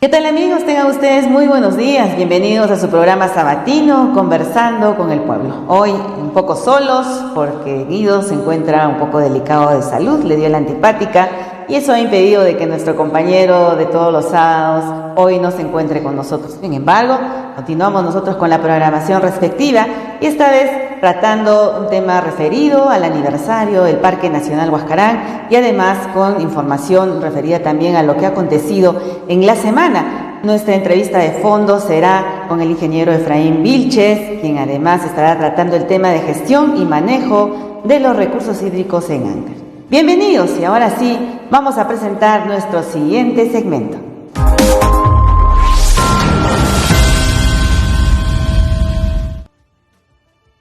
¿Qué tal, amigos? Tengan ustedes muy buenos días. Bienvenidos a su programa sabatino, Conversando con el Pueblo. Hoy un poco solos porque Guido se encuentra un poco delicado de salud, le dio la antipática y eso ha impedido de que nuestro compañero de todos los sábados hoy no se encuentre con nosotros. Sin embargo, continuamos nosotros con la programación respectiva y esta vez tratando un tema referido al aniversario del Parque Nacional Huascarán y además con información referida también a lo que ha acontecido en la semana. Nuestra entrevista de fondo será con el ingeniero Efraín Vilches, quien además estará tratando el tema de gestión y manejo de los recursos hídricos en Ancash. Bienvenidos y ahora sí, vamos a presentar nuestro siguiente segmento.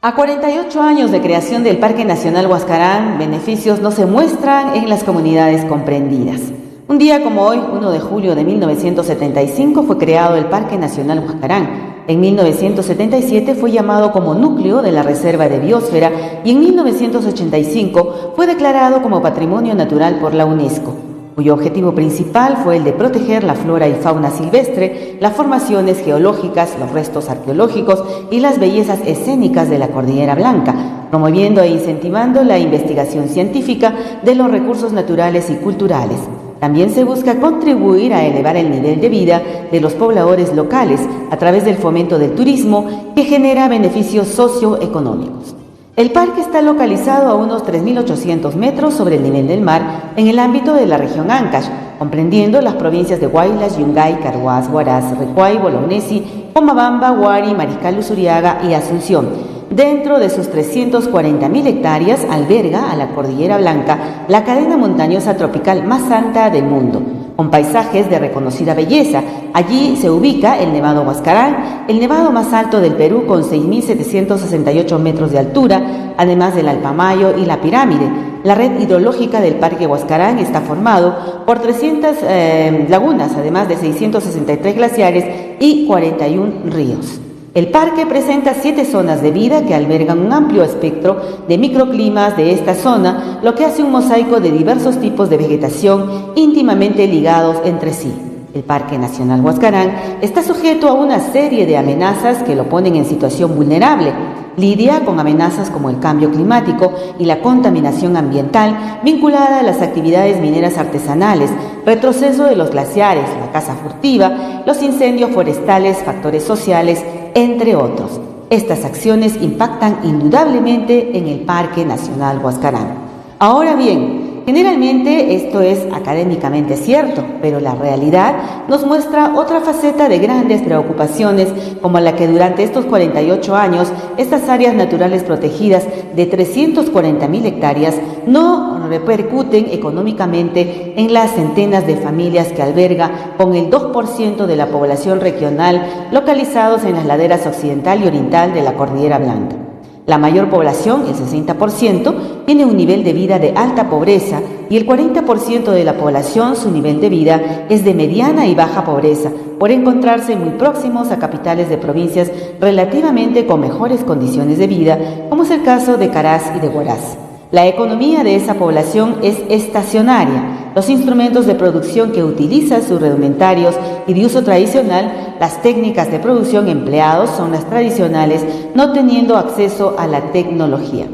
A 48 años de creación del Parque Nacional Huascarán, beneficios no se muestran en las comunidades comprendidas. Un día como hoy, 1 de julio de 1975, fue creado el Parque Nacional Huascarán. En 1977 fue llamado como núcleo de la Reserva de Biosfera y en 1985 fue declarado como Patrimonio Natural por la UNESCO, cuyo objetivo principal fue el de proteger la flora y fauna silvestre, las formaciones geológicas, los restos arqueológicos y las bellezas escénicas de la Cordillera Blanca, promoviendo e incentivando la investigación científica de los recursos naturales y culturales. También se busca contribuir a elevar el nivel de vida de los pobladores locales a través del fomento del turismo que genera beneficios socioeconómicos. El parque está localizado a unos 3.800 metros sobre el nivel del mar en el ámbito de la región Ancash, comprendiendo las provincias de Huaylas, Yungay, Carhuaz, Huaraz, Recuay, Bolognesi, Pomabamba, Huari, Mariscal Luzuriaga y Asunción. Dentro de sus 340.000 hectáreas alberga a la Cordillera Blanca, la cadena montañosa tropical más alta del mundo, con paisajes de reconocida belleza. Allí se ubica el Nevado Huascarán, el nevado más alto del Perú con 6.768 metros de altura, además del Alpamayo y la Pirámide. La red hidrológica del Parque Huascarán está formado por 300 lagunas, además de 663 glaciares y 41 ríos. El parque presenta 7 zonas de vida que albergan un amplio espectro de microclimas de esta zona, lo que hace un mosaico de diversos tipos de vegetación íntimamente ligados entre sí. El Parque Nacional Huascarán está sujeto a una serie de amenazas que lo ponen en situación vulnerable. Lidia con amenazas como el cambio climático y la contaminación ambiental vinculada a las actividades mineras artesanales, retroceso de los glaciares, la caza furtiva, los incendios forestales, factores sociales, entre otros. Estas acciones impactan indudablemente en el Parque Nacional Huascarán. Ahora bien, generalmente esto es académicamente cierto, pero la realidad nos muestra otra faceta de grandes preocupaciones, como la que durante estos 48 años estas áreas naturales protegidas de 340.000 hectáreas no repercuten económicamente en las centenas de familias que alberga con el 2% de la población regional localizados en las laderas occidental y oriental de la Cordillera Blanca. La mayor población, el 60%, tiene un nivel de vida de alta pobreza y el 40% de la población su nivel de vida es de mediana y baja pobreza, por encontrarse muy próximos a capitales de provincias relativamente con mejores condiciones de vida, como es el caso de Caraz y de Huaraz. La economía de esa población es estacionaria. Los instrumentos de producción que utiliza sus rudimentarios y de uso tradicional, las técnicas de producción empleados son las tradicionales, no teniendo acceso a la tecnología.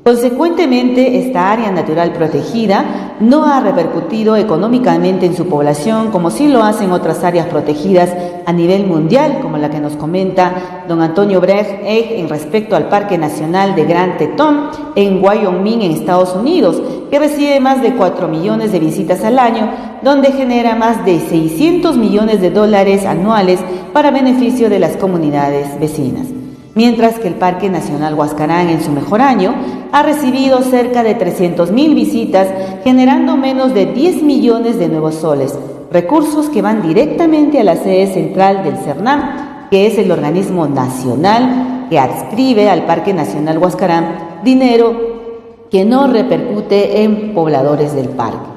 Consecuentemente, esta área natural protegida no ha repercutido económicamente en su población como sí lo hacen otras áreas protegidas a nivel mundial, como la que nos comenta don Antonio Brecht en respecto al Parque Nacional de Grand Teton en Wyoming, en Estados Unidos, que recibe más de 4 millones de visitas al año, donde genera más de 600 millones de dólares anuales para beneficio de las comunidades vecinas. Mientras que el Parque Nacional Huascarán en su mejor año ha recibido cerca de 300.000 visitas, generando menos de 10 millones de nuevos soles, recursos que van directamente a la sede central del CERNAM, que es el organismo nacional que adscribe al Parque Nacional Huascarán dinero que no repercute en pobladores del parque.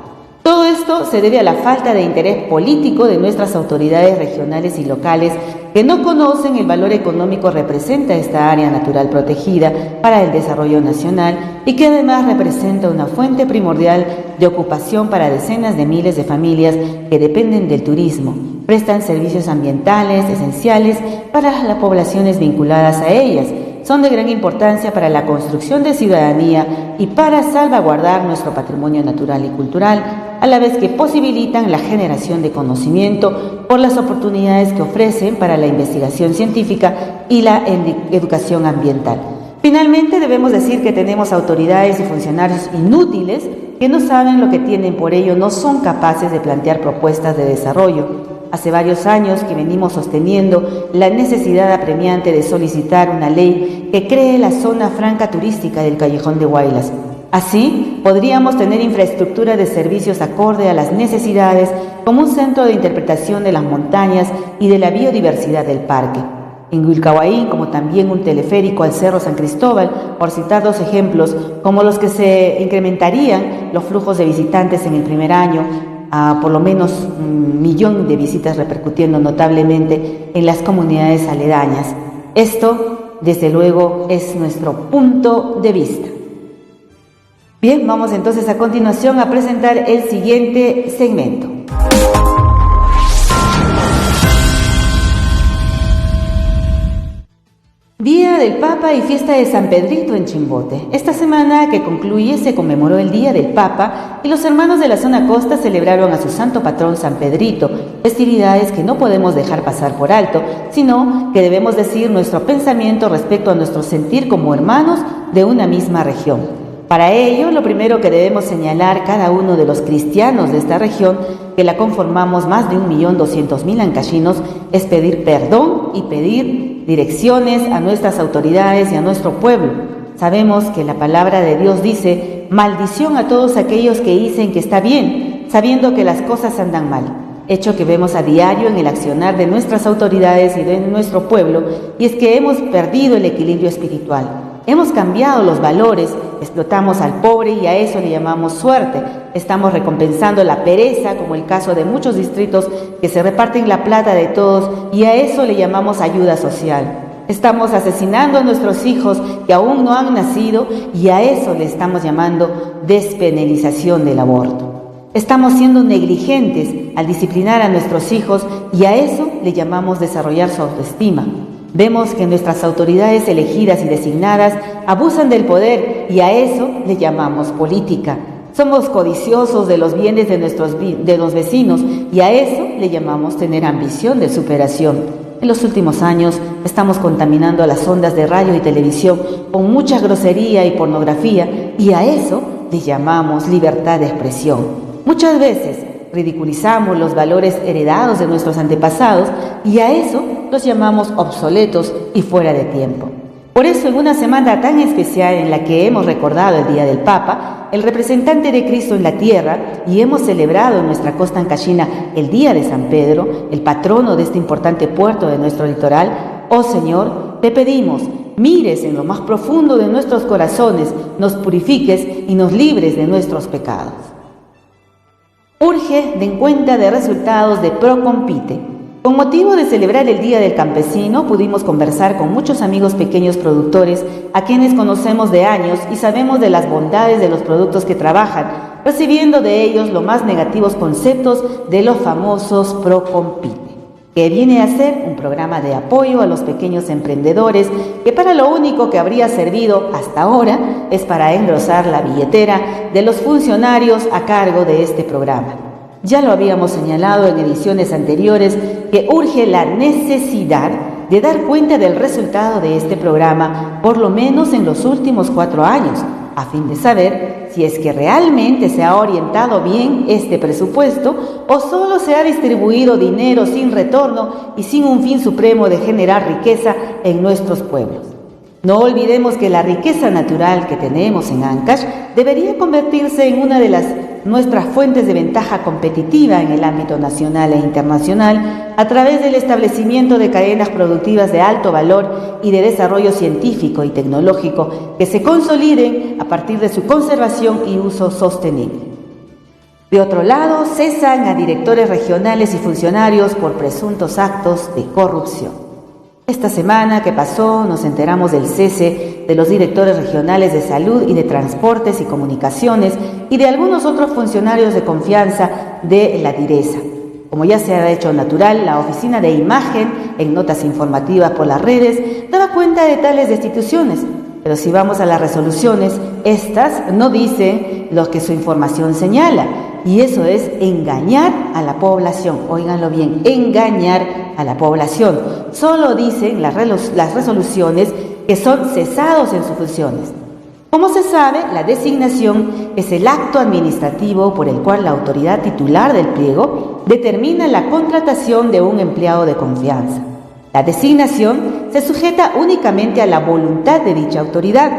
Todo esto se debe a la falta de interés político de nuestras autoridades regionales y locales que no conocen el valor económico que representa esta área natural protegida para el desarrollo nacional y que además representa una fuente primordial de ocupación para decenas de miles de familias que dependen del turismo, Prestan servicios ambientales esenciales para las poblaciones vinculadas a ellas. Son de gran importancia para la construcción de ciudadanía y para salvaguardar nuestro patrimonio natural y cultural, a la vez que posibilitan la generación de conocimiento por las oportunidades que ofrecen para la investigación científica y la educación ambiental. Finalmente, debemos decir que tenemos autoridades y funcionarios inútiles que no saben lo que tienen, por ello no son capaces de plantear propuestas de desarrollo. Hace varios años que venimos sosteniendo la necesidad apremiante de solicitar una ley que cree la zona franca turística del Callejón de Huaylas. Así, podríamos tener infraestructura de servicios acorde a las necesidades, como un centro de interpretación de las montañas y de la biodiversidad del parque. En Wilcahuaín, como también un teleférico al Cerro San Cristóbal, por citar dos ejemplos, como los que se incrementarían los flujos de visitantes en el primer año, a por lo menos 1 millón de visitas, repercutiendo notablemente en las comunidades aledañas. Esto, desde luego, es nuestro punto de vista. Bien, vamos entonces a continuación a presentar el siguiente segmento. Día del Papa y fiesta de San Pedrito en Chimbote. Esta semana que concluye se conmemoró el Día del Papa y los hermanos de la zona costa celebraron a su santo patrón San Pedrito, festividades que no podemos dejar pasar por alto, sino que debemos decir nuestro pensamiento respecto a nuestro sentir como hermanos de una misma región. Para ello, lo primero que debemos señalar cada uno de los cristianos de esta región, que la conformamos más de 1.200.000 ancachinos, es pedir perdón y pedir direcciones a nuestras autoridades y a nuestro pueblo. Sabemos que la palabra de Dios dice: maldición a todos aquellos que dicen que está bien, sabiendo que las cosas andan mal. Hecho que vemos a diario en el accionar de nuestras autoridades y de nuestro pueblo, y es que hemos perdido el equilibrio espiritual. Hemos cambiado los valores, explotamos al pobre y a eso le llamamos suerte. Estamos recompensando la pereza, como el caso de muchos distritos que se reparten la plata de todos, y a eso le llamamos ayuda social. Estamos asesinando a nuestros hijos que aún no han nacido y a eso le estamos llamando despenalización del aborto. Estamos siendo negligentes al disciplinar a nuestros hijos y a eso le llamamos desarrollar su autoestima. Vemos que nuestras autoridades elegidas y designadas abusan del poder y a eso le llamamos política. Somos codiciosos de los bienes de los vecinos y a eso le llamamos tener ambición de superación. En los últimos años estamos contaminando las ondas de radio y televisión con mucha grosería y pornografía y a eso le llamamos libertad de expresión. Muchas veces ridiculizamos los valores heredados de nuestros antepasados y a eso los llamamos obsoletos y fuera de tiempo. Por eso, en una semana tan especial en la que hemos recordado el Día del Papa, el representante de Cristo en la tierra, y hemos celebrado en nuestra costa ancachina el Día de San Pedro, el patrono de este importante puerto de nuestro litoral, oh Señor, te pedimos, mires en lo más profundo de nuestros corazones, nos purifiques y nos libres de nuestros pecados. Urge den cuenta de resultados de Procompite. Con motivo de celebrar el Día del Campesino, pudimos conversar con muchos amigos pequeños productores a quienes conocemos de años y sabemos de las bondades de los productos que trabajan, recibiendo de ellos los más negativos conceptos de los famosos Procompite, que viene a ser un programa de apoyo a los pequeños emprendedores que para lo único que habría servido hasta ahora es para engrosar la billetera de los funcionarios a cargo de este programa. Ya lo habíamos señalado en ediciones anteriores que urge la necesidad de dar cuenta del resultado de este programa, por lo menos en los últimos 4 años, a fin de saber si es que realmente se ha orientado bien este presupuesto o solo se ha distribuido dinero sin retorno y sin un fin supremo de generar riqueza en nuestros pueblos. No olvidemos que la riqueza natural que tenemos en Ancash debería convertirse en una de nuestras fuentes de ventaja competitiva en el ámbito nacional e internacional a través del establecimiento de cadenas productivas de alto valor y de desarrollo científico y tecnológico que se consoliden a partir de su conservación y uso sostenible. De otro lado, cesan a directores regionales y funcionarios por presuntos actos de corrupción. Esta semana que pasó nos enteramos del cese de los directores regionales de salud y de transportes y comunicaciones y de algunos otros funcionarios de confianza de la DIRESA. Como ya se ha hecho natural, la Oficina de Imagen, en notas informativas por las redes, daba cuenta de tales destituciones. Pero si vamos a las resoluciones, estas no dicen lo que su información señala. Y eso es engañar a la población. Óiganlo bien, engañar a la población. Solo dicen las resoluciones que son cesados en sus funciones. Como se sabe, la designación es el acto administrativo por el cual la autoridad titular del pliego determina la contratación de un empleado de confianza. La designación se sujeta únicamente a la voluntad de dicha autoridad,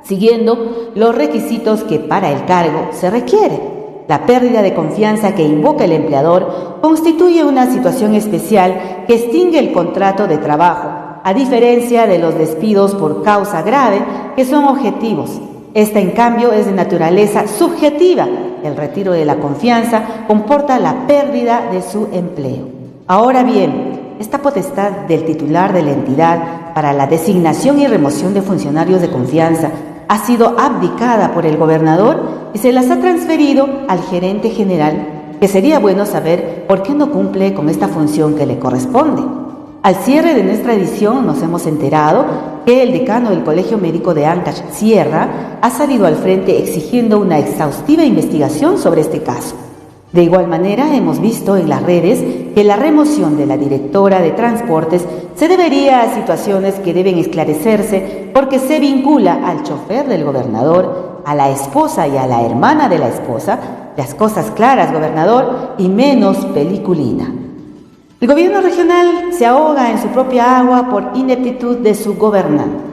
siguiendo los requisitos que para el cargo se requiere. La pérdida de confianza que invoca el empleador constituye una situación especial que extingue el contrato de trabajo, a diferencia de los despidos por causa grave, que son objetivos. Esta, en cambio, es de naturaleza subjetiva. El retiro de la confianza comporta la pérdida de su empleo. Ahora bien, esta potestad del titular de la entidad para la designación y remoción de funcionarios de confianza ha sido abdicada por el gobernador y se las ha transferido al gerente general, que sería bueno saber por qué no cumple con esta función que le corresponde. Al cierre de nuestra edición nos hemos enterado que el decano del Colegio Médico de Ancash, Sierra, ha salido al frente exigiendo una exhaustiva investigación sobre este caso. De igual manera, hemos visto en las redes que la remoción de la directora de transportes se debería a situaciones que deben esclarecerse porque se vincula al chofer del gobernador, a la esposa y a la hermana de la esposa. Las cosas claras, gobernador, y menos peliculina. El gobierno regional se ahoga en su propia agua por ineptitud de su gobernante.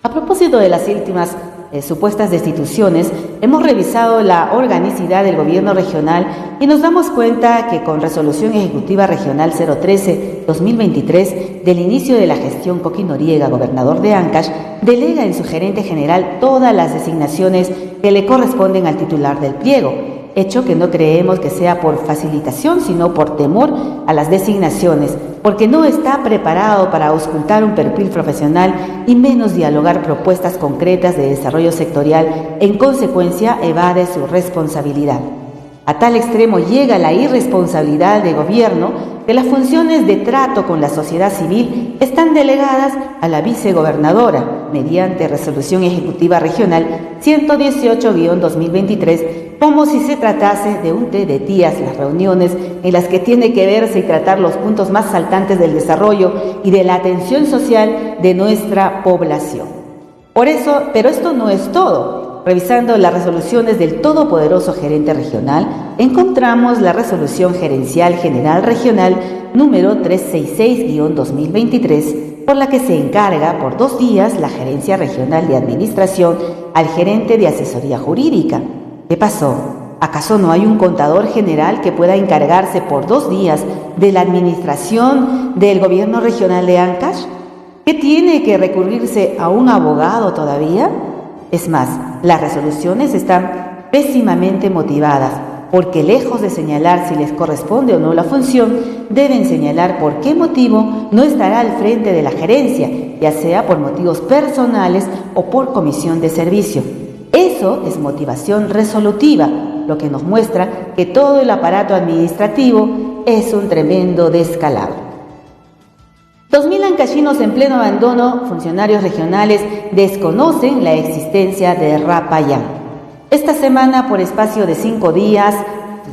A propósito de las últimas supuestas destituciones, hemos revisado la organicidad del gobierno regional y nos damos cuenta que con Resolución Ejecutiva Regional 013-2023 del inicio de la gestión Coqui Noriega, gobernador de Ancash, delega en su gerente general todas las designaciones que le corresponden al titular del pliego, hecho que no creemos que sea por facilitación, sino por temor a las designaciones, porque no está preparado para auscultar un perfil profesional y menos dialogar propuestas concretas de desarrollo sectorial. En consecuencia, evade su responsabilidad. A tal extremo llega la irresponsabilidad de gobierno que las funciones de trato con la sociedad civil están delegadas a la vicegobernadora mediante Resolución Ejecutiva Regional 118-2023, como si se tratase de un té de tías, las reuniones en las que tiene que verse y tratar los puntos más saltantes del desarrollo y de la atención social de nuestra población. Pero esto no es todo. Revisando las resoluciones del todopoderoso gerente regional, encontramos la Resolución Gerencial General Regional número 366-2023, por la que se encarga por 2 días la Gerencia Regional de Administración al gerente de Asesoría Jurídica. ¿Qué pasó? ¿Acaso no hay un contador general que pueda encargarse por 2 días de la administración del gobierno regional de Ancash? ¿Qué tiene que recurrirse a un abogado todavía? Es más, las resoluciones están pésimamente motivadas, porque lejos de señalar si les corresponde o no la función, deben señalar por qué motivo no estará al frente de la gerencia, ya sea por motivos personales o por comisión de servicio. Eso es motivación resolutiva, lo que nos muestra que todo el aparato administrativo es un tremendo descalabro. 2.000 ancachinos en pleno abandono, funcionarios regionales desconocen la existencia de Rapayán. Esta semana, por espacio de 5 días,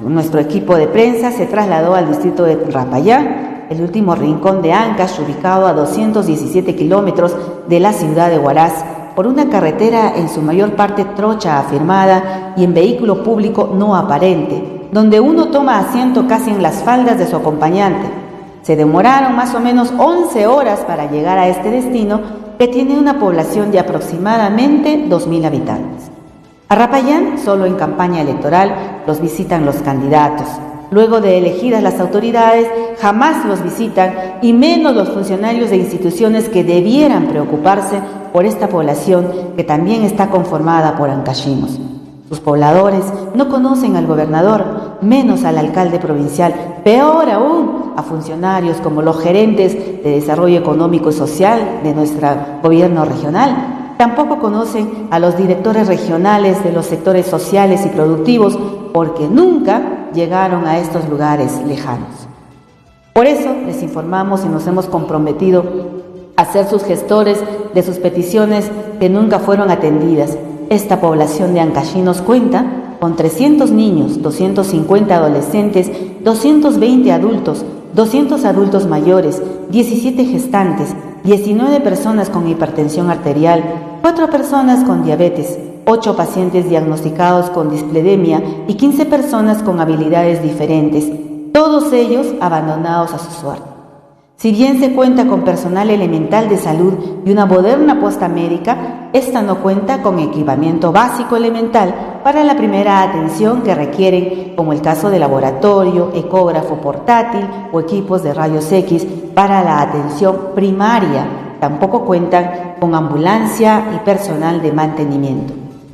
nuestro equipo de prensa se trasladó al distrito de Rapayán, el último rincón de Ancash, ubicado a 217 kilómetros de la ciudad de Huaraz, por una carretera en su mayor parte trocha afirmada y en vehículo público no aparente, donde uno toma asiento casi en las faldas de su acompañante. Se demoraron más o menos 11 horas para llegar a este destino, que tiene una población de aproximadamente 2.000 habitantes. A Rapayán, solo en campaña electoral, los visitan los candidatos. Luego de elegidas las autoridades, jamás los visitan, y menos los funcionarios de instituciones que debieran preocuparse por esta población que también está conformada por ancachinos. Sus pobladores no conocen al gobernador, menos al alcalde provincial, peor aún a funcionarios como los gerentes de desarrollo económico y social de nuestro gobierno regional. Tampoco conocen a los directores regionales de los sectores sociales y productivos, porque nunca llegaron a estos lugares lejanos. Por eso les informamos y nos hemos comprometido a ser sus gestores de sus peticiones que nunca fueron atendidas. Esta población de ancachinos cuenta con 300 niños, 250 adolescentes, 220 adultos, 200 adultos mayores, 17 gestantes, 19 personas con hipertensión arterial, 4 personas con diabetes, 8 pacientes diagnosticados con displedemia y 15 personas con habilidades diferentes, todos ellos abandonados a su suerte. Si bien se cuenta con personal elemental de salud y una moderna posta médica, esta no cuenta con equipamiento básico elemental para la primera atención que requieren, como el caso de laboratorio, ecógrafo portátil o equipos de rayos X para la atención primaria. Tampoco cuentan con ambulancia y personal de mantenimiento.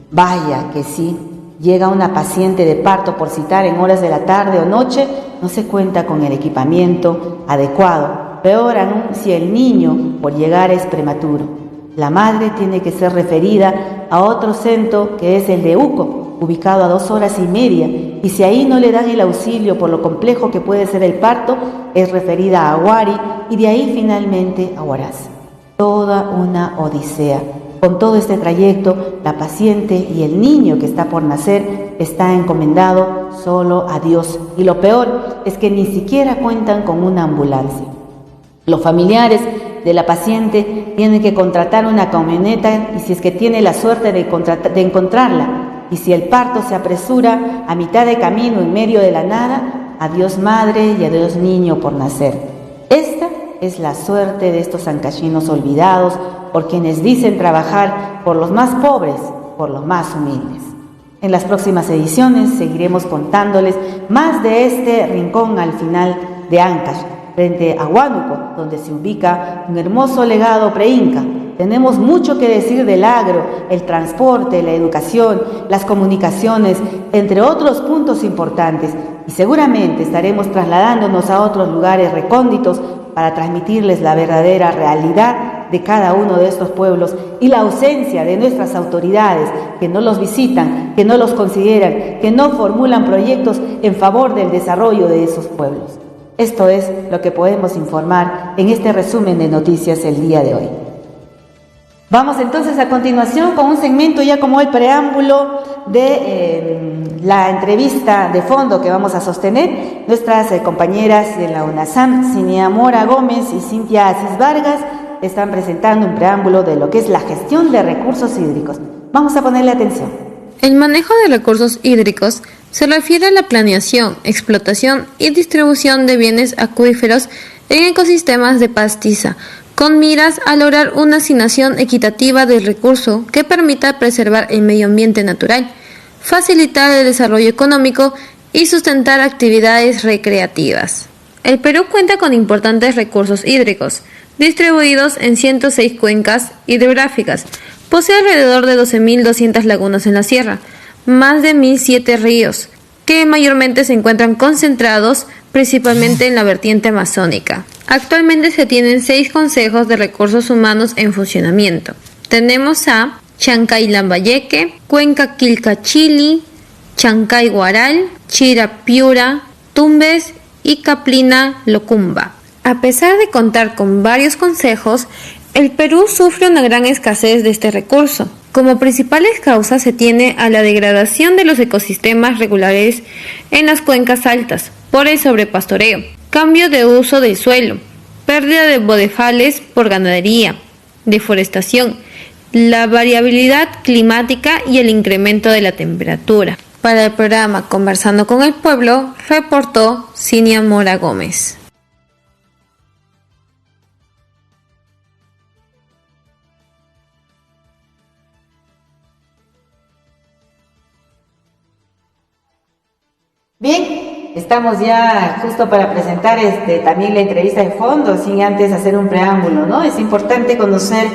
Vaya que sí, llega una paciente de parto por citar en horas de la tarde o noche, no se cuenta con el equipamiento adecuado. Peor aún si el niño por llegar es prematuro. La madre tiene que ser referida a otro centro que es el de Uco, ubicado a 2 horas y media, y si ahí no le dan el auxilio por lo complejo que puede ser el parto, es referida a Huari y de ahí finalmente a Huaraz. Toda una odisea. Con todo este trayecto, la paciente y el niño que está por nacer está encomendado solo a Dios. Y lo peor es que ni siquiera cuentan con una ambulancia. Los familiares de la paciente tienen que contratar una camioneta y si es que tiene la suerte de encontrarla. Y si el parto se apresura a mitad de camino en medio de la nada, adiós madre y adiós niño por nacer. Esta es la suerte de estos ancachinos olvidados por quienes dicen trabajar por los más pobres, por los más humildes. En las próximas ediciones seguiremos contándoles más de este rincón al final de Ancash, frente a Huánuco, donde se ubica un hermoso legado preinca. Tenemos mucho que decir del agro, el transporte, la educación, las comunicaciones, entre otros puntos importantes, y seguramente estaremos trasladándonos a otros lugares recónditos para transmitirles la verdadera realidad de cada uno de estos pueblos y la ausencia de nuestras autoridades que no los visitan, que no los consideran, que no formulan proyectos en favor del desarrollo de esos pueblos. Esto es lo que podemos informar en este resumen de noticias el día de hoy. Vamos entonces a continuación con un segmento ya como el preámbulo de la entrevista de fondo que vamos a sostener. Nuestras compañeras de la UNASAM, Cinia Mora Gómez y Cintia Asís Vargas, están presentando un preámbulo de lo que es la gestión de recursos hídricos. Vamos a ponerle atención. El manejo de recursos hídricos se refiere a la planeación, explotación y distribución de bienes acuíferos en ecosistemas de pastiza, con miras a lograr una asignación equitativa del recurso que permita preservar el medio ambiente natural, facilitar el desarrollo económico y sustentar actividades recreativas. El Perú cuenta con importantes recursos hídricos, distribuidos en 106 cuencas hidrográficas. Posee alrededor de 12.200 lagunas en la sierra, más de 1.007 ríos, que mayormente se encuentran concentrados principalmente en la vertiente amazónica. Actualmente se tienen 6 consejos de recursos humanos en funcionamiento. Tenemos a Chancay Lambayeque, Cuenca Quilcachili, Chancay Guaral, Chira Piura, Tumbes y Caplina Locumba. A pesar de contar con varios consejos, el Perú sufre una gran escasez de este recurso. Como principales causas se tiene a la degradación de los ecosistemas regulares en las cuencas altas por el sobrepastoreo, cambio de uso del suelo, pérdida de bodefales por ganadería, deforestación, la variabilidad climática y el incremento de la temperatura. Para el programa Conversando con el Pueblo, reportó Cinia Mora Gómez. Bien, estamos ya justo para presentar también la entrevista de fondo, sin antes hacer un preámbulo, ¿no? Es importante conocer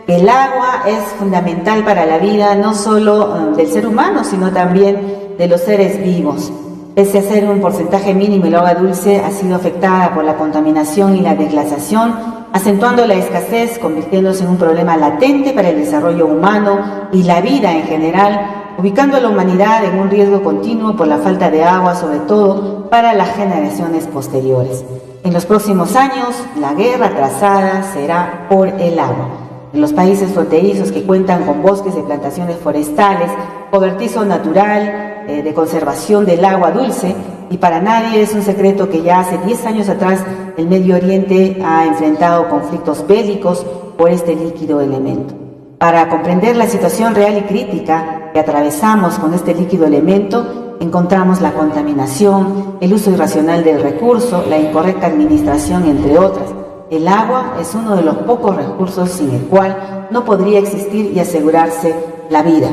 que el agua es fundamental para la vida, no solo del ser humano, sino también de los seres vivos. Pese a ser un porcentaje mínimo, el agua dulce ha sido afectada por la contaminación y la desglasación, acentuando la escasez, convirtiéndose en un problema latente para el desarrollo humano y la vida en general, ubicando a la humanidad en un riesgo continuo por la falta de agua, sobre todo para las generaciones posteriores. En los próximos años, la guerra trazada será por el agua. En los países fronterizos que cuentan con bosques de plantaciones forestales, cobertizo natural, de conservación del agua dulce, y para nadie es un secreto que ya hace 10 años atrás el Medio Oriente ha enfrentado conflictos bélicos por este líquido elemento. Para comprender la situación real y crítica que atravesamos con este líquido elemento, encontramos la contaminación, el uso irracional del recurso, la incorrecta administración, entre otras. El agua es uno de los pocos recursos sin el cual no podría existir y asegurarse la vida.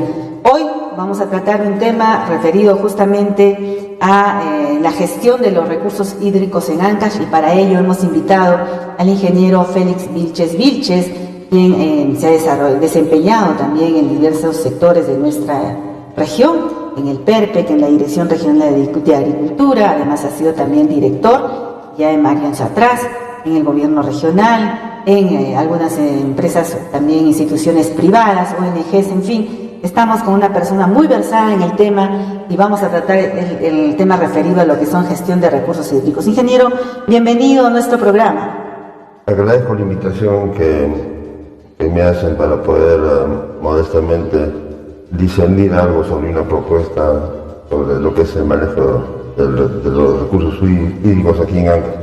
Hoy vamos a tratar un tema referido justamente a la gestión de los recursos hídricos en Ancash, y para ello hemos invitado al ingeniero Félix Vilches Vilches, quien se ha desempeñado también en diversos sectores de nuestra región, en el PERPEC, en la Dirección Regional de Agricultura, además ha sido también director ya en años atrás, en el gobierno regional, en algunas empresas, también instituciones privadas, ONGs, en fin. Estamos con una persona muy versada en el tema y vamos a tratar el tema referido a lo que son gestión de recursos hídricos. Ingeniero, bienvenido a nuestro programa. Agradezco la invitación que me hacen para poder modestamente discernir algo sobre una propuesta sobre lo que es el manejo de los recursos hídricos aquí en Ancash.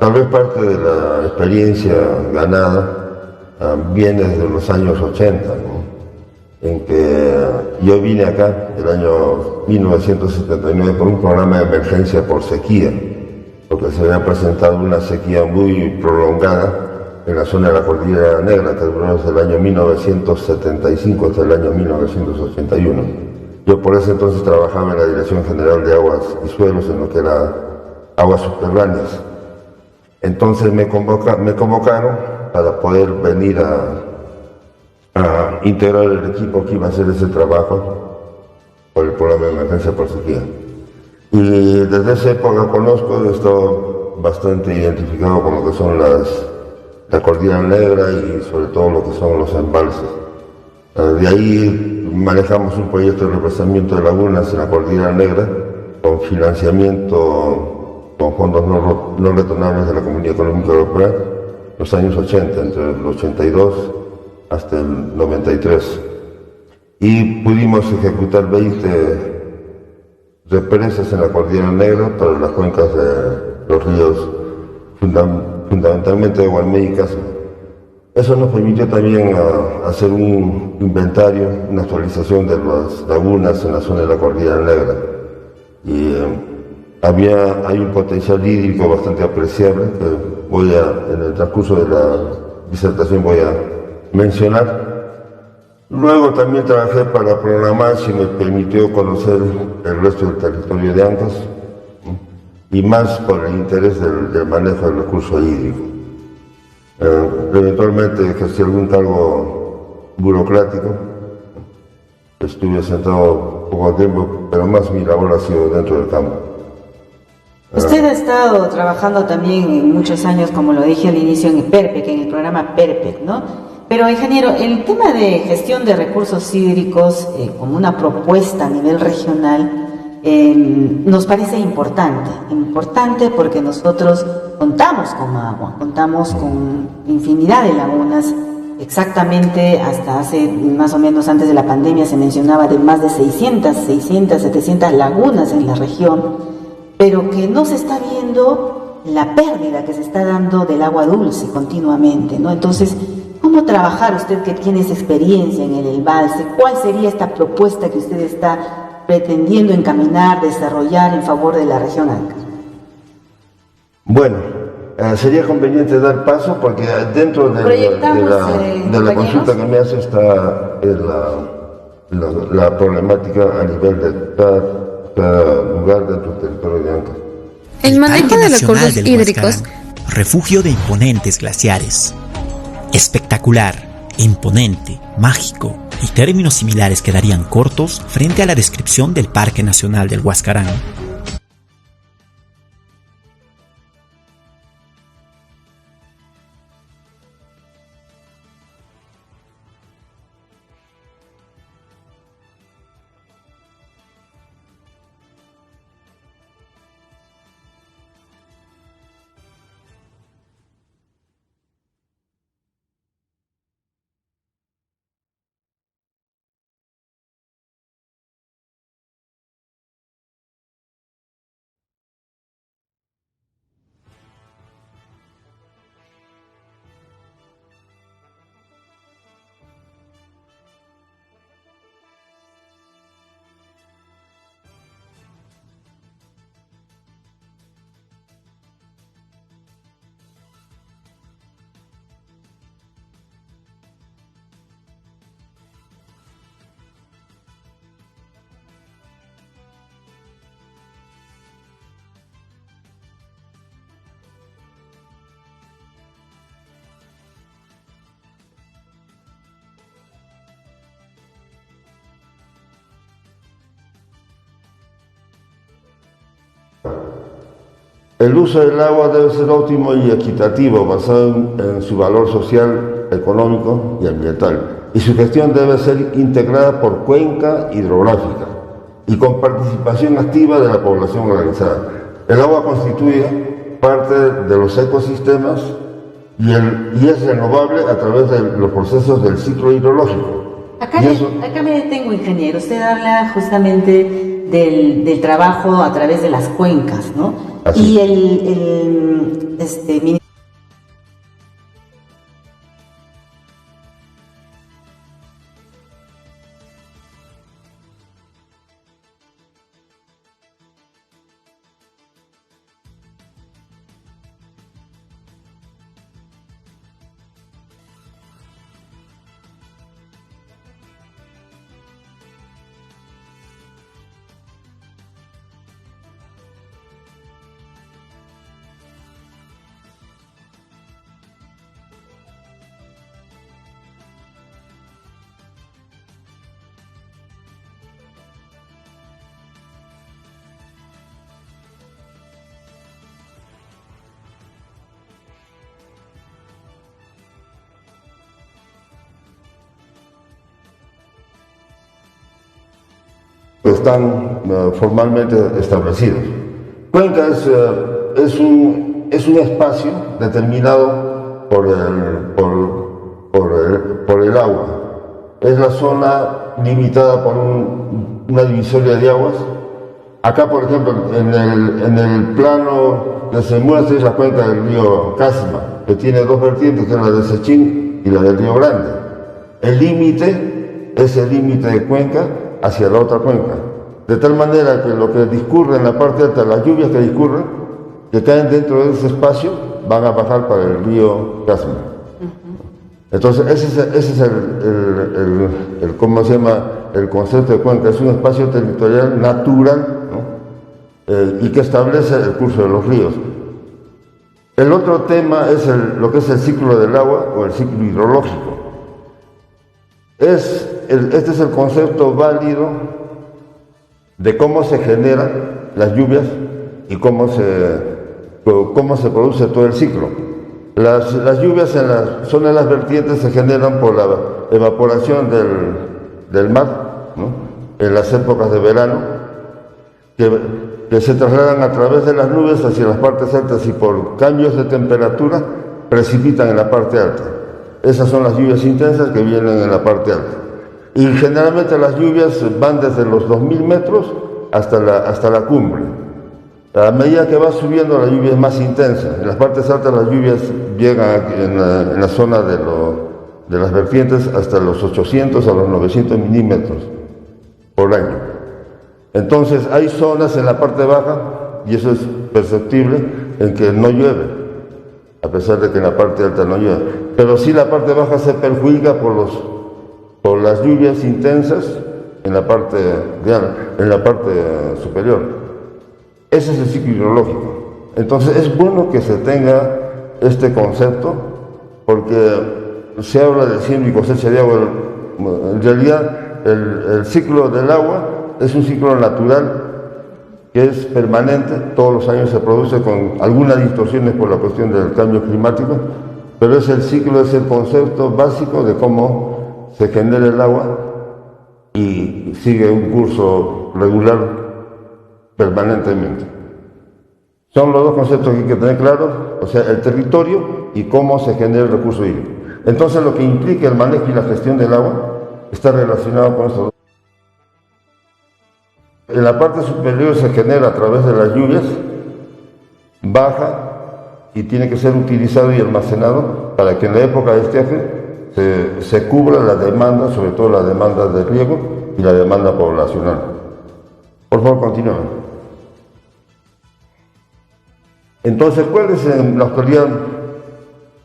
Tal vez parte de la experiencia ganada viene desde los años 80, ¿no? En que yo vine acá el año 1979 por un programa de emergencia por sequía, porque se había presentado una sequía muy prolongada en la zona de la Cordillera Negra, que duró desde el año 1975 hasta el año 1981. Yo por ese entonces trabajaba en la Dirección General de Aguas y Suelos, en lo que era aguas subterráneas. Entonces me convocaron para poder venir a integrar el equipo que iba a hacer ese trabajo por el programa de emergencia por sequía. Y desde esa época conozco, he estado bastante identificado con lo que son la Cordillera Negra y sobre todo lo que son los embalses. De ahí manejamos un proyecto de represamiento de lagunas en la Cordillera Negra con financiamiento con fondos no retornables de la Comunidad Económica Europea en los años 80, entre el 82 hasta el 93. Y pudimos ejecutar 20 represas en la Cordillera Negra para las cuencas de los ríos, fundamentalmente de Gualmé y Caso. Eso nos permitió también hacer un inventario, una actualización de las lagunas en la zona de la Cordillera Negra. Y hay un potencial hídrico bastante apreciable que en el transcurso de la disertación voy a mencionar. Luego también trabajé para programar, si me permitió conocer el resto del territorio de Ancash, y más por el interés del manejo del recurso hídrico. Eventualmente ejercí algún cargo burocrático, estuve sentado poco tiempo, pero más mi labor ha sido dentro del campo. Usted ha estado trabajando también en muchos años, como lo dije al inicio, en el PERPEC, en el programa PERPEC, ¿no? Pero, ingeniero, el tema de gestión de recursos hídricos como una propuesta a nivel regional nos parece importante porque nosotros contamos con agua, contamos con infinidad de lagunas. Exactamente hasta hace más o menos antes de la pandemia se mencionaba de más de 600, 700 lagunas en la región, pero que no se está viendo la pérdida que se está dando del agua dulce continuamente, ¿no? Entonces, ¿cómo trabajar usted que tiene esa experiencia en el embalse? ¿Cuál sería esta propuesta que usted está pretendiendo encaminar, desarrollar en favor de la región Ancash? Bueno, sería conveniente dar paso porque dentro de la consulta que me hace está la problemática a nivel de cada lugar dentro del territorio de Ancash. El manejo de recursos hídricos, refugio de imponentes glaciares. Espectacular, imponente, mágico y términos similares quedarían cortos frente a la descripción del Parque Nacional del Huascarán. El uso del agua debe ser óptimo y equitativo, basado en su valor social, económico y ambiental. Y su gestión debe ser integrada por cuenca hidrográfica y con participación activa de la población organizada. El agua constituye parte de los ecosistemas y es renovable a través de los procesos del ciclo hidrológico. Acá me detengo, ingeniero. Usted habla justamente del trabajo a través de las cuencas, ¿no? Así. Y están formalmente establecidos. Cuenca es un espacio determinado por el agua. Es la zona limitada por una divisoria de aguas. Acá, por ejemplo, en el plano que se muestra es la cuenca del río Casma, que tiene dos vertientes, que es la de Sechín y la del río Grande. El límite es el límite de cuenca hacia la otra cuenca, de tal manera que lo que discurre en la parte alta, las lluvias que discurren, que caen dentro de ese espacio, van a bajar para el río Casma. Entonces ese es ¿cómo se llama? El concepto de cuenca. Es un espacio territorial natural, ¿no? Y que establece el curso de los ríos. El otro tema es lo que es el ciclo del agua o el ciclo hidrológico. Este es el concepto válido de cómo se generan las lluvias y cómo se produce todo el ciclo. Las lluvias en las zonas de las vertientes se generan por la evaporación del mar, ¿no? En las épocas de verano, que se trasladan a través de las nubes hacia las partes altas y por cambios de temperatura precipitan en la parte alta. Esas son las lluvias intensas que vienen en la parte alta. Y generalmente las lluvias van desde los 2000 metros hasta la cumbre. A medida que va subiendo, la lluvia es más intensa. En las partes altas las lluvias llegan en la zona de las vertientes hasta los 800 a los 900 milímetros por año. Entonces hay zonas en la parte baja, y eso es perceptible, en que no llueve, a pesar de que en la parte alta no llueve. Pero sí la parte baja se perjudica por las lluvias intensas en la parte superior. Ese es el ciclo hidrológico. Entonces es bueno que se tenga este concepto, porque se habla de siembra y cosecha de agua. En realidad el ciclo del agua es un ciclo natural que es permanente, todos los años se produce con algunas distorsiones por la cuestión del cambio climático, pero es el concepto básico de cómo se genera el agua y sigue un curso regular permanentemente. Son los dos conceptos que hay que tener claros, o sea, el territorio y cómo se genera el recurso hídrico. Entonces, lo que implica el manejo y la gestión del agua está relacionado con estos dos. En la parte superior se genera a través de las lluvias, baja y tiene que ser utilizado y almacenado para que en la época de estiaje se cubra la demanda, sobre todo la demanda de riego y la demanda poblacional. Por favor, continúen. Entonces, ¿cuál es en la actualidad,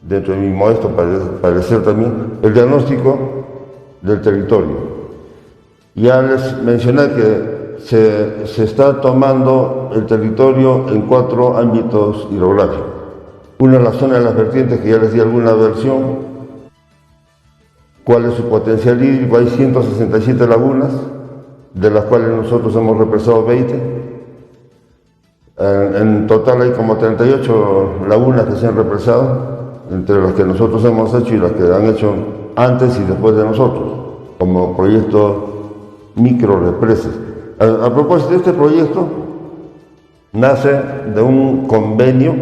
dentro de mi modesto parecer también, el diagnóstico del territorio? Ya les mencioné que se está tomando el territorio en 4 ámbitos hidrográficos. Una es la zona de las vertientes, que ya les di alguna versión. ¿Cuál es su potencial hídrico? Hay 167 lagunas, de las cuales nosotros hemos represado 20. En total hay como 38 lagunas que se han represado, entre las que nosotros hemos hecho y las que han hecho antes y después de nosotros, como proyecto micro represas. A propósito, este proyecto nace de un convenio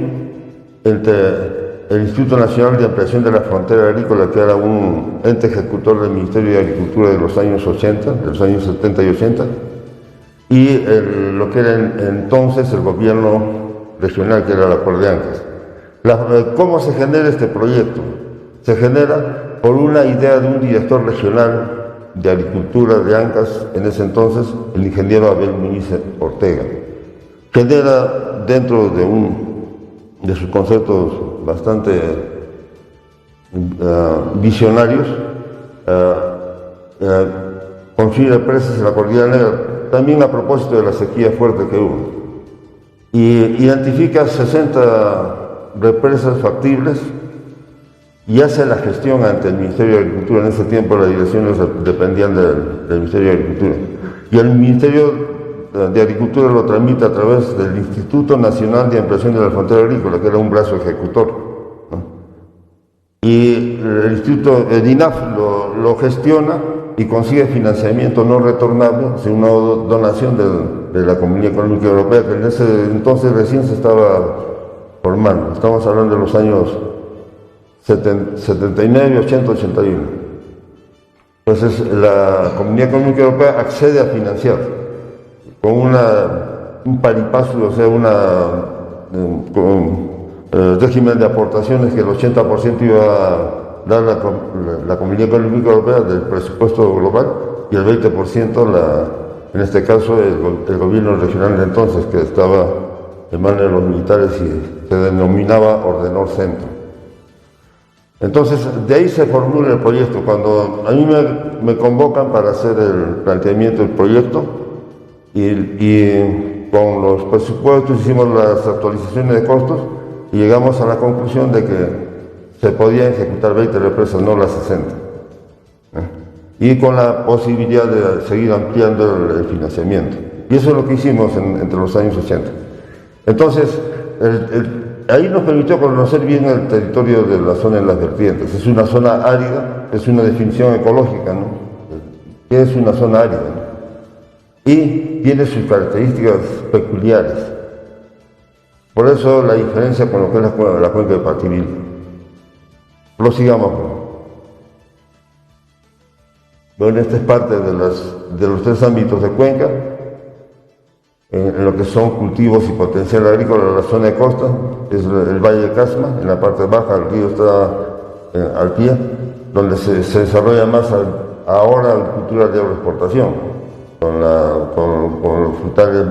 entre el Instituto Nacional de Ampliación de la Frontera Agrícola, que era un ente ejecutor del Ministerio de Agricultura de los años 80, de los años 70 y 80, y lo que era entonces el gobierno regional, que era la Cual de Ancas. ¿Cómo se genera este proyecto? Se genera por una idea de un director regional de Agricultura de Ancas, en ese entonces, el ingeniero Abel Muñiz Ortega. Genera dentro de sus conceptos bastante visionarios, construir represas en la Cordillera Negra, también a propósito de la sequía fuerte que hubo. Y identifica 60 represas factibles y hace la gestión ante el Ministerio de Agricultura. En ese tiempo las direcciones dependían del Ministerio de Agricultura. Y el Ministerio de Agricultura lo tramita a través del Instituto Nacional de Ampliación de la Frontera Agrícola, que era un brazo ejecutor, ¿no? Y el Instituto, el INAF, lo gestiona y consigue financiamiento no retornable, sin una donación de la Comunidad Económica Europea, que en ese entonces recién se estaba formando. Estamos hablando de los años 79, 80, 81. Entonces la Comunidad Económica Europea accede a financiar con un paripaso, o sea, con régimen de aportaciones que el 80% iba a dar la Comunidad Económica Europea del presupuesto global y el 20% en este caso el gobierno regional de entonces, que estaba en manos de los militares y se denominaba Ordenor Centro. Entonces, de ahí se formula el proyecto. Cuando a mí me convocan para hacer el planteamiento del proyecto, y con los presupuestos hicimos las actualizaciones de costos y llegamos a la conclusión de que se podían ejecutar 20 represas, no las 60. Y con la posibilidad de seguir ampliando el financiamiento. Y eso es lo que hicimos entre los años 80. Entonces, ahí nos permitió conocer bien el territorio de la zona en las vertientes. Es una zona árida, es una definición ecológica, ¿no? ¿Qué es una zona árida, ¿no? Y tiene sus características peculiares. Por eso la diferencia con lo que es la cuenca de Pativilca. Prosigamos. Bueno, esta es parte de los tres ámbitos de cuenca, en lo que son cultivos y potencial agrícola. La zona de costa es el Valle de Casma, en la parte baja el río está al pie, donde se desarrolla más ahora la cultura de agroexportación, con los frutales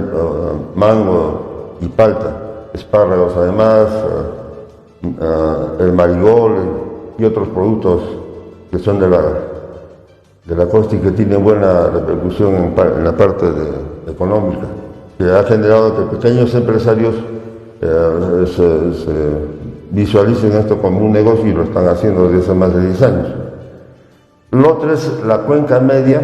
mango y palta, espárragos además, el marigol y otros productos que son de la costa y que tienen buena repercusión en la parte económica, que ha generado que pequeños empresarios se visualicen esto como un negocio y lo están haciendo desde hace más de 10 años. Lo otro es la cuenca media,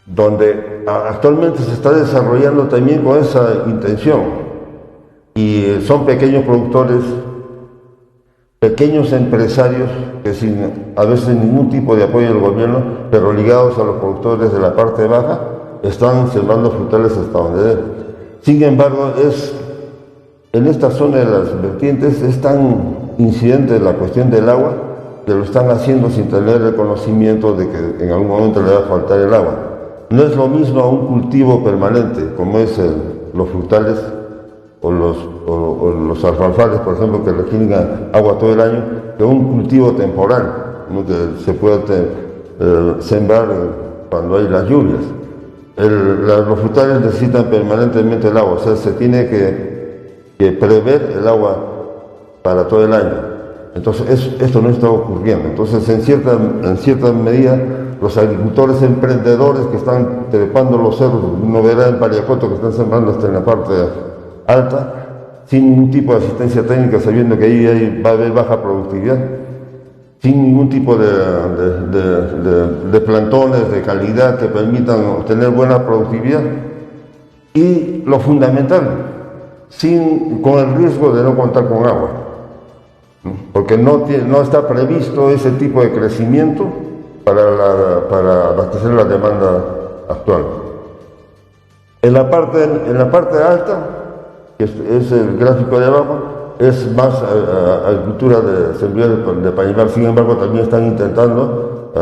donde actualmente se está desarrollando también con esa intención, y son pequeños productores, pequeños empresarios que sin a veces ningún tipo de apoyo del gobierno, pero ligados a los productores de la parte baja, están sembrando frutales hasta donde den. Sin embargo, en esta zona de las vertientes es tan incidente la cuestión del agua que lo están haciendo sin tener el conocimiento de que en algún momento le va a faltar el agua. No es lo mismo a un cultivo permanente, como es los frutales o los alfalfales, por ejemplo, que requieren agua todo el año, que un cultivo temporal, ¿no? Que se puede sembrar cuando hay las lluvias. Los frutales necesitan permanentemente el agua, o sea, se tiene que prever el agua para todo el año. Entonces, esto no está ocurriendo. Entonces, en cierta medida, los agricultores emprendedores que están trepando los cerros, uno verá en Pariacoto que están sembrando hasta en la parte alta, sin ningún tipo de asistencia técnica, sabiendo que ahí va a haber baja productividad, sin ningún tipo de plantones de calidad que permitan obtener buena productividad, y lo fundamental, con el riesgo de no contar con agua, porque no está previsto ese tipo de crecimiento para abastecer la demanda actual. En la parte alta, que es el gráfico de abajo, es más agricultura de sembrío de pañimal. Sin embargo, también están intentando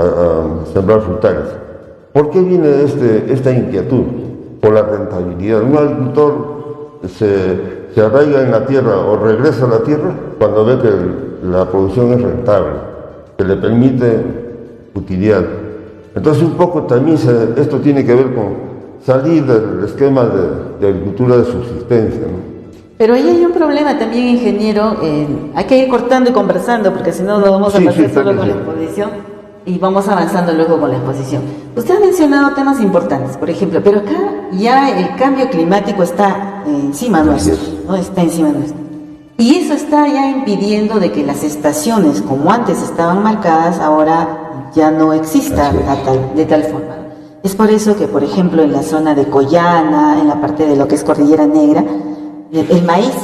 sembrar frutales. ¿Por qué viene esta inquietud? Por la rentabilidad. Un agricultor se arraiga en la tierra o regresa a la tierra cuando ve que la producción es rentable, que le permite utilidad. Entonces un poco también esto tiene que ver con salir del esquema de agricultura de subsistencia, ¿no? Pero ahí hay un problema también, ingeniero. Hay que ir cortando y conversando, porque si no, lo vamos a pasar solo con la exposición y vamos avanzando luego con la exposición. Usted ha mencionado temas importantes, por ejemplo, pero acá ya el cambio climático está encima nuestro, ¿no? Está encima nuestro. Y eso está ya impidiendo de que las estaciones, como antes estaban marcadas, ahora ya no exista de tal forma. Es por eso que, por ejemplo, en la zona de Collana, en la parte de lo que es Cordillera Negra, el maíz,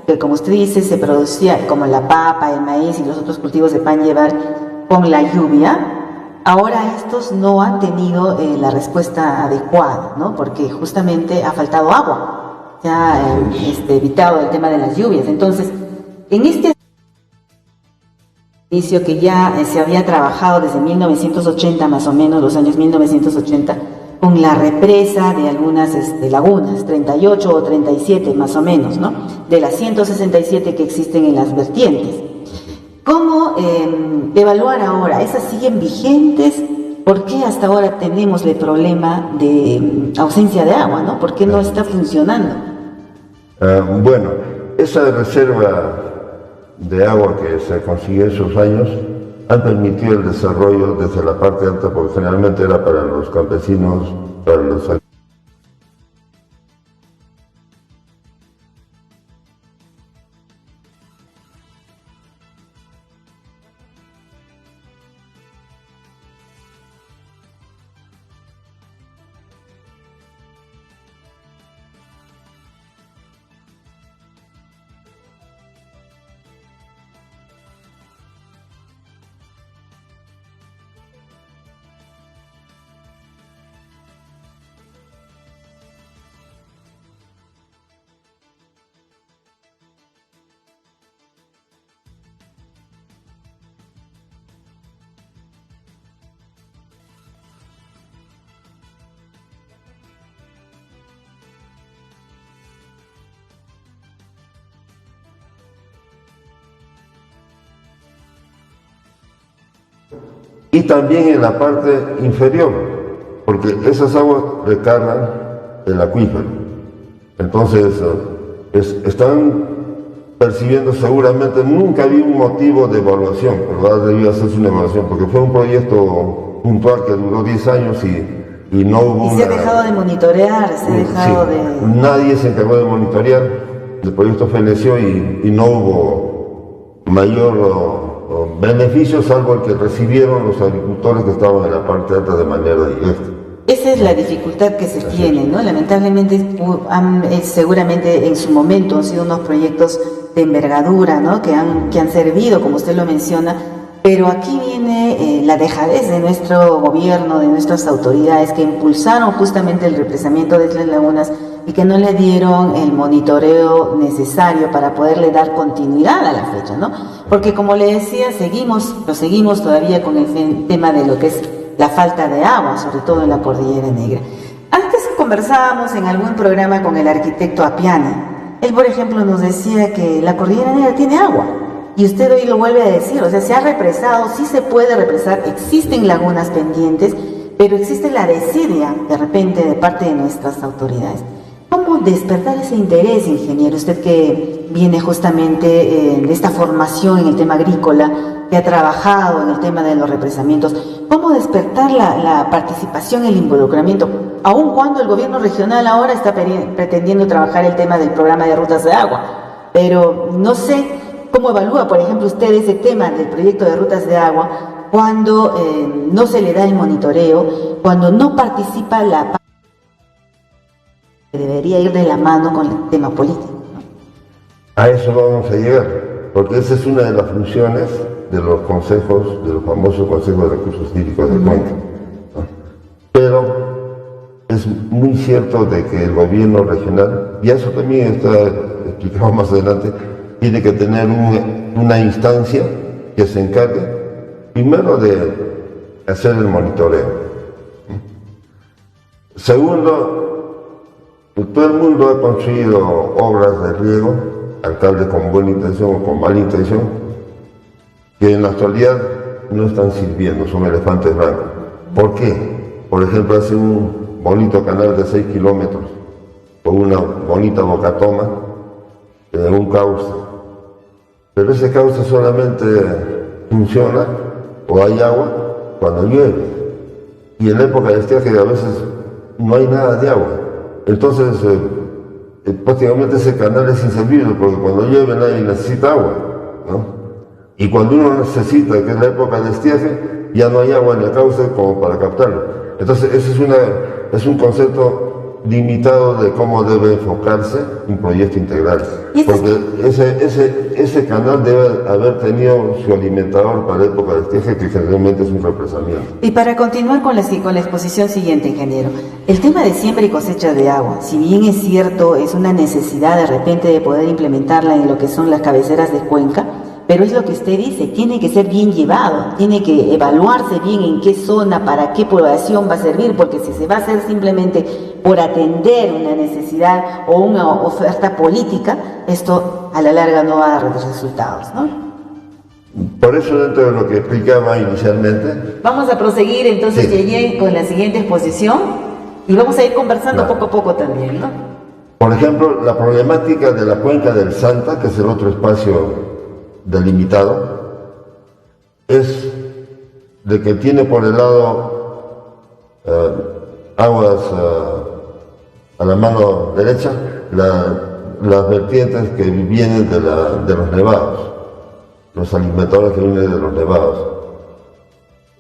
que como usted dice, se producía como la papa, el maíz y los otros cultivos de pan llevar con la lluvia, ahora estos no han tenido la respuesta adecuada, ¿no? Porque justamente ha faltado agua, se ha evitado el tema de las lluvias. Entonces, en este inicio que ya se había trabajado desde 1980, más o menos, los años 1980, con la represa de algunas lagunas, 38 o 37 más o menos, ¿no? De las 167 que existen en las vertientes. ¿Cómo evaluar ahora? ¿Esas siguen vigentes? ¿Por qué hasta ahora tenemos el problema de ausencia de agua, ¿no? ¿Por qué no está funcionando? Bueno, esa reserva de agua que se consiguió en esos años han permitido el desarrollo desde la parte alta, porque generalmente era para los campesinos, para los agricultores. Y también en la parte inferior, porque esas aguas recargan el acuífero. Entonces, están percibiendo seguramente, nunca había un motivo de evaluación, ¿verdad? Debió hacerse una evaluación, porque fue un proyecto puntual que duró 10 años y no hubo. Y se ha dejado de monitorear, Nadie se encargó de monitorear, el proyecto feneció y no hubo mayor beneficios, salvo el que recibieron los agricultores que estaban en la parte alta de manera directa. Esa es la dificultad que se tiene, ¿no? Lamentablemente, seguramente en su momento han sido unos proyectos de envergadura, ¿no? Que han servido, como usted lo menciona, pero aquí viene la dejadez de nuestro gobierno, de nuestras autoridades, que impulsaron justamente el represamiento de las lagunas y que no le dieron el monitoreo necesario para poderle dar continuidad a la fecha, ¿no? Porque como le decía, proseguimos todavía con el tema de lo que es la falta de agua, sobre todo en la Cordillera Negra. Antes conversábamos en algún programa con el arquitecto Apiani. Él, por ejemplo, nos decía que la Cordillera Negra tiene agua. Y usted hoy lo vuelve a decir, o sea, se ha represado, sí se puede represar, existen lagunas pendientes, pero existe la desidia, de repente, de parte de nuestras autoridades. ¿Cómo despertar ese interés, ingeniero? Usted que viene justamente de esta formación en el tema agrícola, que ha trabajado en el tema de los represamientos, ¿cómo despertar la participación, el involucramiento? Aun cuando el gobierno regional ahora está pretendiendo trabajar el tema del programa de rutas de agua, pero no sé cómo evalúa, por ejemplo, usted ese tema del proyecto de rutas de agua cuando no se le da el monitoreo, cuando no participa la debería ir de la mano con el tema político, ¿no? A eso vamos a llegar, porque esa es una de las funciones de los consejos, de los famosos consejos de recursos hídricos de Cuenca, ¿no? Pero es muy cierto de que el gobierno regional, y eso también está explicado más adelante, tiene que tener una instancia que se encargue primero de hacer el monitoreo. Segundo, todo el mundo ha construido obras de riego, alcaldes con buena intención o con mala intención, que en la actualidad no están sirviendo, son elefantes blancos. ¿Por qué? Por ejemplo, hace un bonito canal de 6 kilómetros, con una bonita bocatoma, un cauce. Pero ese cauce solamente funciona o hay agua cuando llueve. Y en la época de estiaje a veces no hay nada de agua. Entonces, prácticamente ese canal es inservible porque cuando llueve nadie necesita agua, ¿no? Y cuando uno necesita, que es la época de estiaje, ya no hay agua en el cauce como para captarlo. Entonces, ese es un concepto limitado de cómo debe enfocarse un proyecto integral. Porque ese canal debe haber tenido su alimentador para la época de estiaje, que generalmente es un represamiento. Y para continuar con la exposición siguiente, ingeniero, el tema de siembra y cosecha de agua, si bien es cierto, es una necesidad de repente de poder implementarla en lo que son las cabeceras de cuenca, pero es lo que usted dice, tiene que ser bien llevado, tiene que evaluarse bien en qué zona, para qué población va a servir, porque si se va a hacer simplemente por atender una necesidad o una oferta política, esto a la larga no va a dar resultados, ¿no? Por eso, dentro de lo que explicaba inicialmente... Vamos a proseguir entonces, Yeye, con la siguiente exposición y vamos a ir conversando poco a poco también, ¿no? Por ejemplo, la problemática de la cuenca del Santa, que es el otro espacio delimitado, es de que tiene por el lado aguas a la mano derecha, las vertientes que vienen de los nevados, los alimentadores que vienen de los nevados.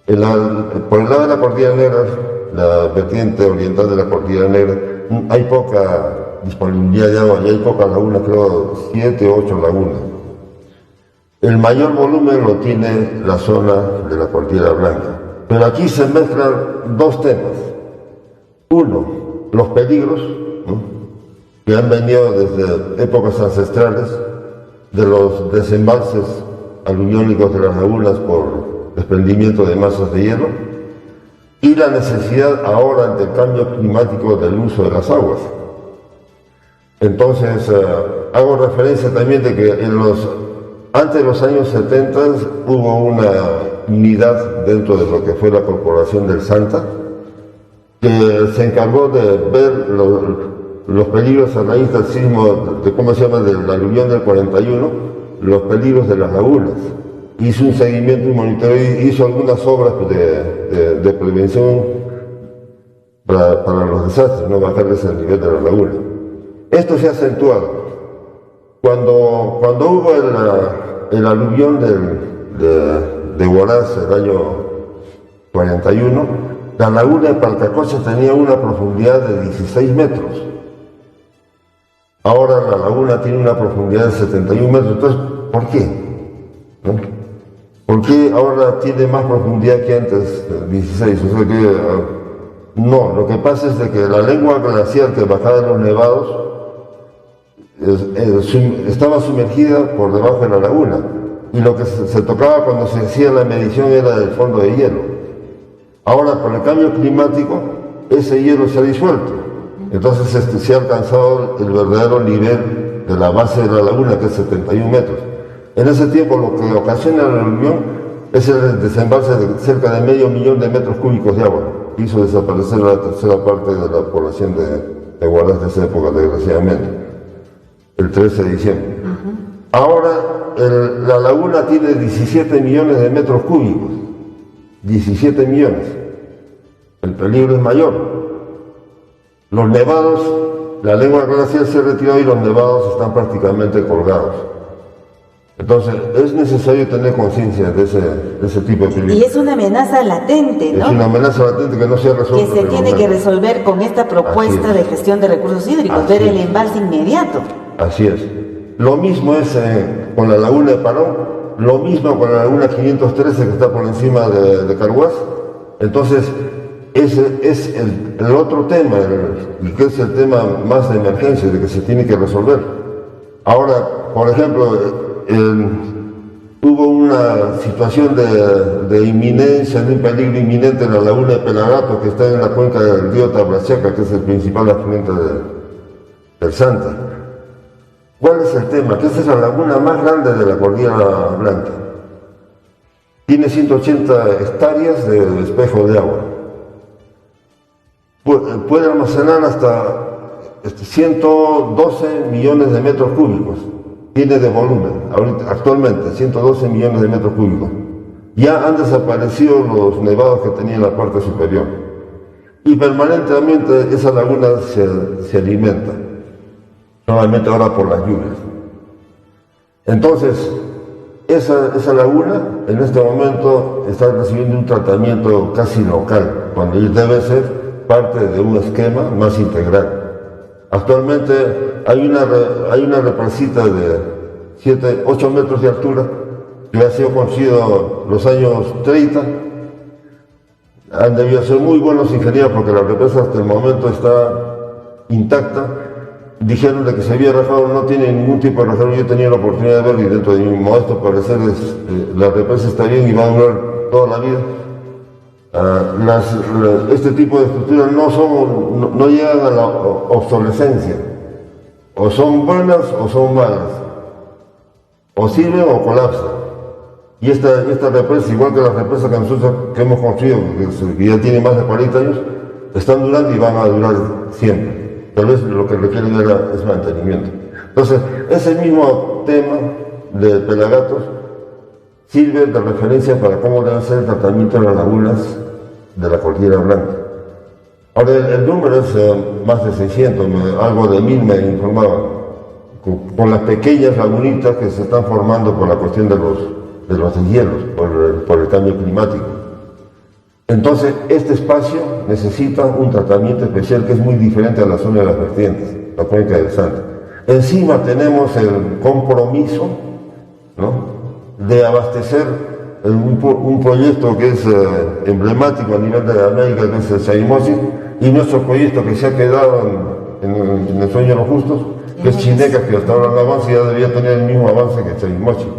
Por el lado de la Cordillera Negra, la vertiente oriental de la Cordillera Negra, hay poca disponibilidad de agua y hay pocas lagunas, creo 7 o 8 lagunas. El mayor volumen lo tiene la zona de la Cordillera Blanca. Pero aquí se mezclan dos temas. Uno, los peligros, ¿no?, que han venido desde épocas ancestrales de los desembalses aluviónicos de las lagunas por desprendimiento de masas de hielo, y la necesidad ahora ante el cambio climático del uso de las aguas. Entonces, hago referencia también de que antes de los años 70 hubo una unidad dentro de lo que fue la Corporación del Santa, que se encargó de ver los peligros a raíz del sismo, del aluvión del 41, los peligros de las lagunas. Hizo un seguimiento y monitoreo, hizo algunas obras de prevención para los desastres, no bajarles el nivel de la laguna. Esto se ha acentuado. Cuando hubo el aluvión de Huaraz el año 41, la laguna de Palcacocha tenía una profundidad de 16 metros. Ahora la laguna tiene una profundidad de 71 metros. Entonces, ¿por qué? ¿No? ¿Por qué ahora tiene más profundidad que antes, 16? O sea que, no, lo que pasa es de que la lengua glacial que bajaba de los nevados estaba sumergida por debajo de la laguna, y lo que se tocaba cuando se hacía la medición era el fondo de hielo. Ahora, por el cambio climático, ese hielo se ha disuelto, entonces se ha alcanzado el verdadero nivel de la base de la laguna, que es 71 metros. En ese tiempo, lo que ocasiona la aluvión es el desembalse de cerca de 500.000 de metros cúbicos de agua, que hizo desaparecer la tercera parte de la población de Huaraz de esa época, desgraciadamente, el 13 de diciembre. Ahora la laguna tiene 17 millones de metros cúbicos, 17 millones. El peligro es mayor. Los nevados, la lengua glacial se ha retirado y los nevados están prácticamente colgados. Entonces, es necesario tener conciencia de ese tipo de peligro. Y es una amenaza latente, ¿no? Es una amenaza latente que no se ha resuelto. Que se tiene que resolver con esta propuesta de gestión de recursos hídricos, ver el embalse inmediato. Así es. Lo mismo es con la laguna de Parón, lo mismo con la laguna 513 que está por encima de Carhuaz. Entonces, ese es el otro tema, que es el tema más de emergencia, de que se tiene que resolver. Ahora, por ejemplo, hubo una situación de inminencia, de un peligro inminente en la laguna de Pelagato, que está en la cuenca del río Tabrachaca, que es el principal afluente del Santa. ¿Cuál es el tema? Que esa es la laguna más grande de la Cordillera Blanca. Tiene 180 hectáreas de espejo de agua. Puede almacenar hasta 112 millones de metros cúbicos. Tiene de volumen, actualmente 112 millones de metros cúbicos. Ya han desaparecido los nevados que tenía en la parte superior. Y permanentemente esa laguna se alimenta, normalmente ahora por las lluvias. Entonces, esa laguna en este momento está recibiendo un tratamiento casi local, cuando debe ser parte de un esquema más integral. Actualmente hay una represita de 8 metros de altura que ha sido construido en los años 30. Han debido ser muy buenos ingenieros porque la represa hasta el momento está intacta. Dijeron de que se había rajado, no tiene ningún tipo de rajado. Yo he tenido la oportunidad de ver y dentro de mi modesto parecer la represa está bien y va a durar toda la vida. Este tipo de estructuras no llegan a la obsolescencia, o son buenas o son malas, o sirven o colapsan. Y esta represa, igual que las represas que nosotros que hemos construido, que ya tienen más de 40 años, están durando y van a durar siempre. Tal vez lo que requieren es mantenimiento. Entonces, ese mismo tema de Pelagatos sirve de referencia para cómo debe ser el tratamiento de las lagunas de la Cordillera Blanca. Ahora, el número es más de 600, algo de 1000 me informaban, con las pequeñas lagunitas que se están formando por la cuestión de los deshielos, por el cambio climático. Entonces, este espacio necesita un tratamiento especial que es muy diferente a la zona de las vertientes, la cuenca del Santa. Encima tenemos el compromiso, ¿no?, de abastecer un proyecto que es emblemático a nivel de América, que es el Chaimochi, y nuestro proyecto que se ha quedado en el sueño de los justos, que es Chinecas, que hasta ahora no avanza y ya debía tener el mismo avance que Chaimochi.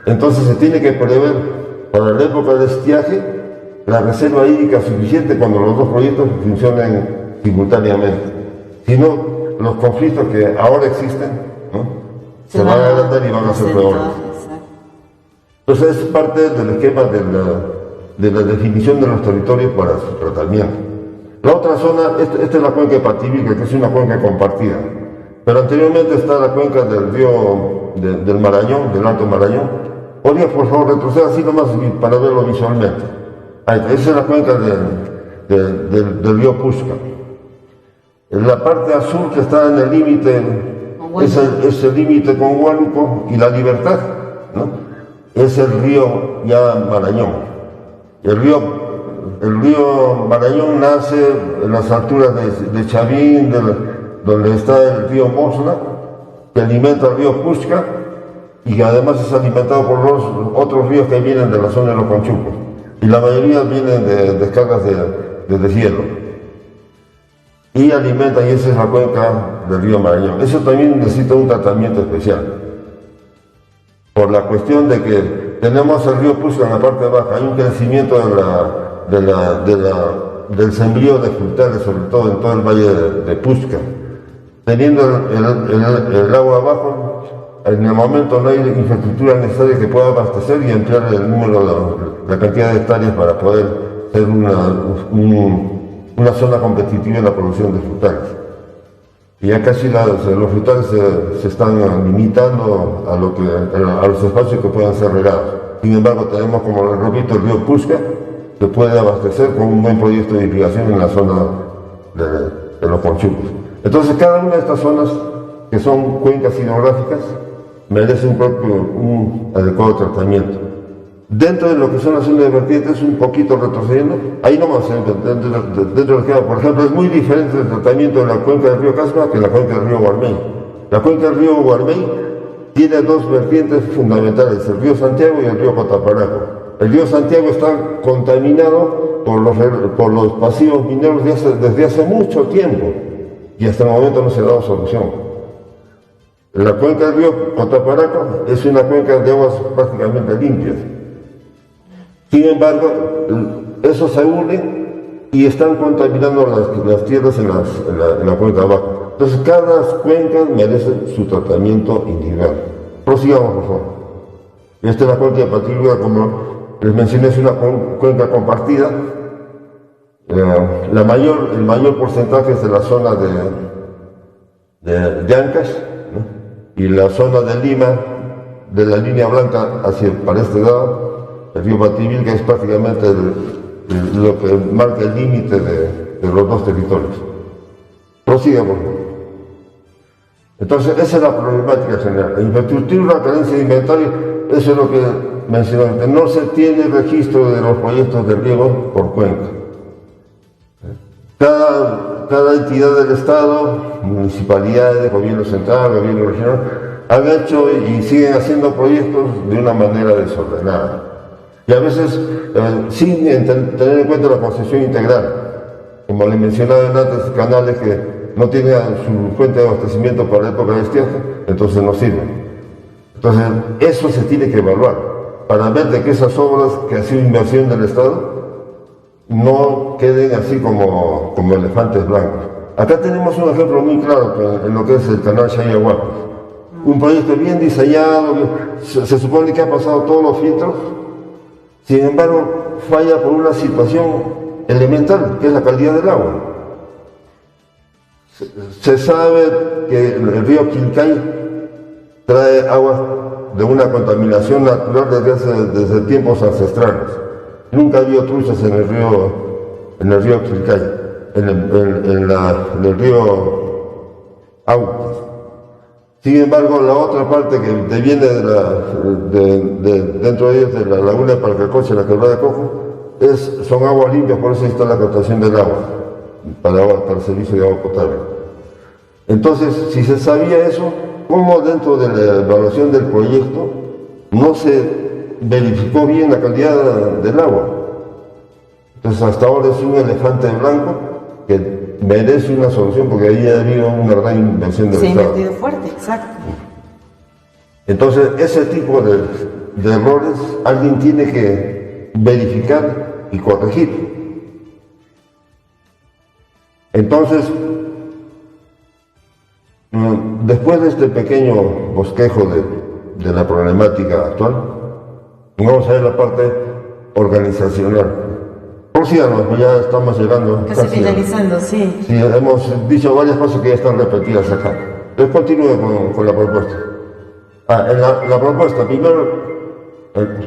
Entonces se tiene que prever para la época de estiaje la reserva hídrica suficiente cuando los dos proyectos funcionen simultáneamente. Si no, los conflictos que ahora existen, ¿no?, se van a agrandar y van a ser peores. Entonces es parte del esquema de la definición de los territorios para su tratamiento. La otra zona, esta es la cuenca de Pativica, que es una cuenca compartida. Pero anteriormente está la cuenca del río del Marañón, del Alto Marañón. Podría, por favor, retroceder así nomás para verlo visualmente. Esa es la cuenca del río Pushca. En la parte azul que está en el límite, es el límite con Huánuco y La Libertad, ¿no?, es el río ya Marañón. El río Marañón nace en las alturas de Chavín, donde está el río Mosna, que alimenta el río Pushca y que además es alimentado por los otros ríos que vienen de la zona de los Conchucos. Y la mayoría vienen de descargas de deshielo. Y alimenta, y esa es la cuenca del río Marañón. Eso también necesita un tratamiento especial. Por la cuestión de que tenemos el río Pushca en la parte baja, hay un crecimiento del sembrío de frutales, sobre todo en todo el valle de Pushca. Teniendo el agua abajo, en el momento no hay infraestructura necesaria que pueda abastecer y ampliar el número, la cantidad de hectáreas para poder ser una zona competitiva en la producción de frutales. Y ya casi los frutales se están limitando a los espacios que puedan ser regados. Sin embargo, tenemos, como les repito, el río Pushca, que puede abastecer con un buen proyecto de irrigación en la zona de los Conchucos. Entonces, cada una de estas zonas, que son cuencas hidrográficas, merece un adecuado tratamiento. Dentro de lo que son las zonas de vertientes, un poquito retrocediendo, ahí nomás, dentro de lo que, por ejemplo, es muy diferente el tratamiento de la cuenca del río Casma que la cuenca del río Guarmey. La cuenca del río Guarmey tiene dos vertientes fundamentales, el río Santiago y el río Cotaparaco. El río Santiago está contaminado por los pasivos mineros desde hace mucho tiempo y hasta el momento no se ha dado solución. La cuenca del río Cotaparaco es una cuenca de aguas prácticamente limpias. Sin embargo, eso se une y están contaminando las tierras en la cuenca abajo. Entonces, cada cuenca merece su tratamiento individual. Prosigamos, por favor. Esta es la cuenca de Patilura, como les mencioné, es una cuenca compartida. El mayor porcentaje es de la zona de Ancash, ¿no? Y la zona de Lima, de la línea blanca para este lado, el río Pativilca, que es prácticamente lo que marca el límite de los dos territorios. Prosigamos. Entonces, esa es la problemática general. La infraestructura, la carencia de inventario, eso es lo que mencioné antes. No se tiene registro de los proyectos de riego por cuenca. Cada entidad del Estado, municipalidades, gobierno central, gobierno regional, han hecho y siguen haciendo proyectos de una manera desordenada. Y a veces sin tener en cuenta la concepción integral. Como les mencionaba antes, canales que no tienen su fuente de abastecimiento para la época de estiaje, entonces no sirven. Entonces, eso se tiene que evaluar para ver de que esas obras que ha sido inversión del Estado no queden así como elefantes blancos. Acá tenemos un ejemplo muy claro en lo que es el canal Chayahuapas. Un proyecto bien diseñado, se supone que ha pasado todos los filtros, sin embargo falla por una situación elemental, que es la calidad del agua. Se sabe que el río Quilcay trae agua de una contaminación natural desde tiempos ancestrales. Nunca ha habido truchas en el río Quilcay, en el río Aucas. Sin embargo, la otra parte que viene dentro de ellos, de la laguna de Palcacoche, la quebrada de Cojo, son aguas limpias, por eso está la captación del agua, para el servicio de agua potable. Entonces, si se sabía eso, ¿cómo dentro de la evaluación del proyecto no se verificó bien la calidad del agua? Entonces, hasta ahora es un elefante blanco que merece una solución, porque ahí ha habido una gran inversión del Estado. Se ha invertido fuerte, exacto. Entonces, ese tipo de errores alguien tiene que verificar y corregir. Entonces, después de este pequeño bosquejo de la problemática actual, vamos a ver la parte organizacional. Prosigamos, pues ya estamos llegando. Casi finalizando, sí. Sí, hemos dicho varias cosas que ya están repetidas acá. Entonces continúe con la propuesta. En la propuesta, primero,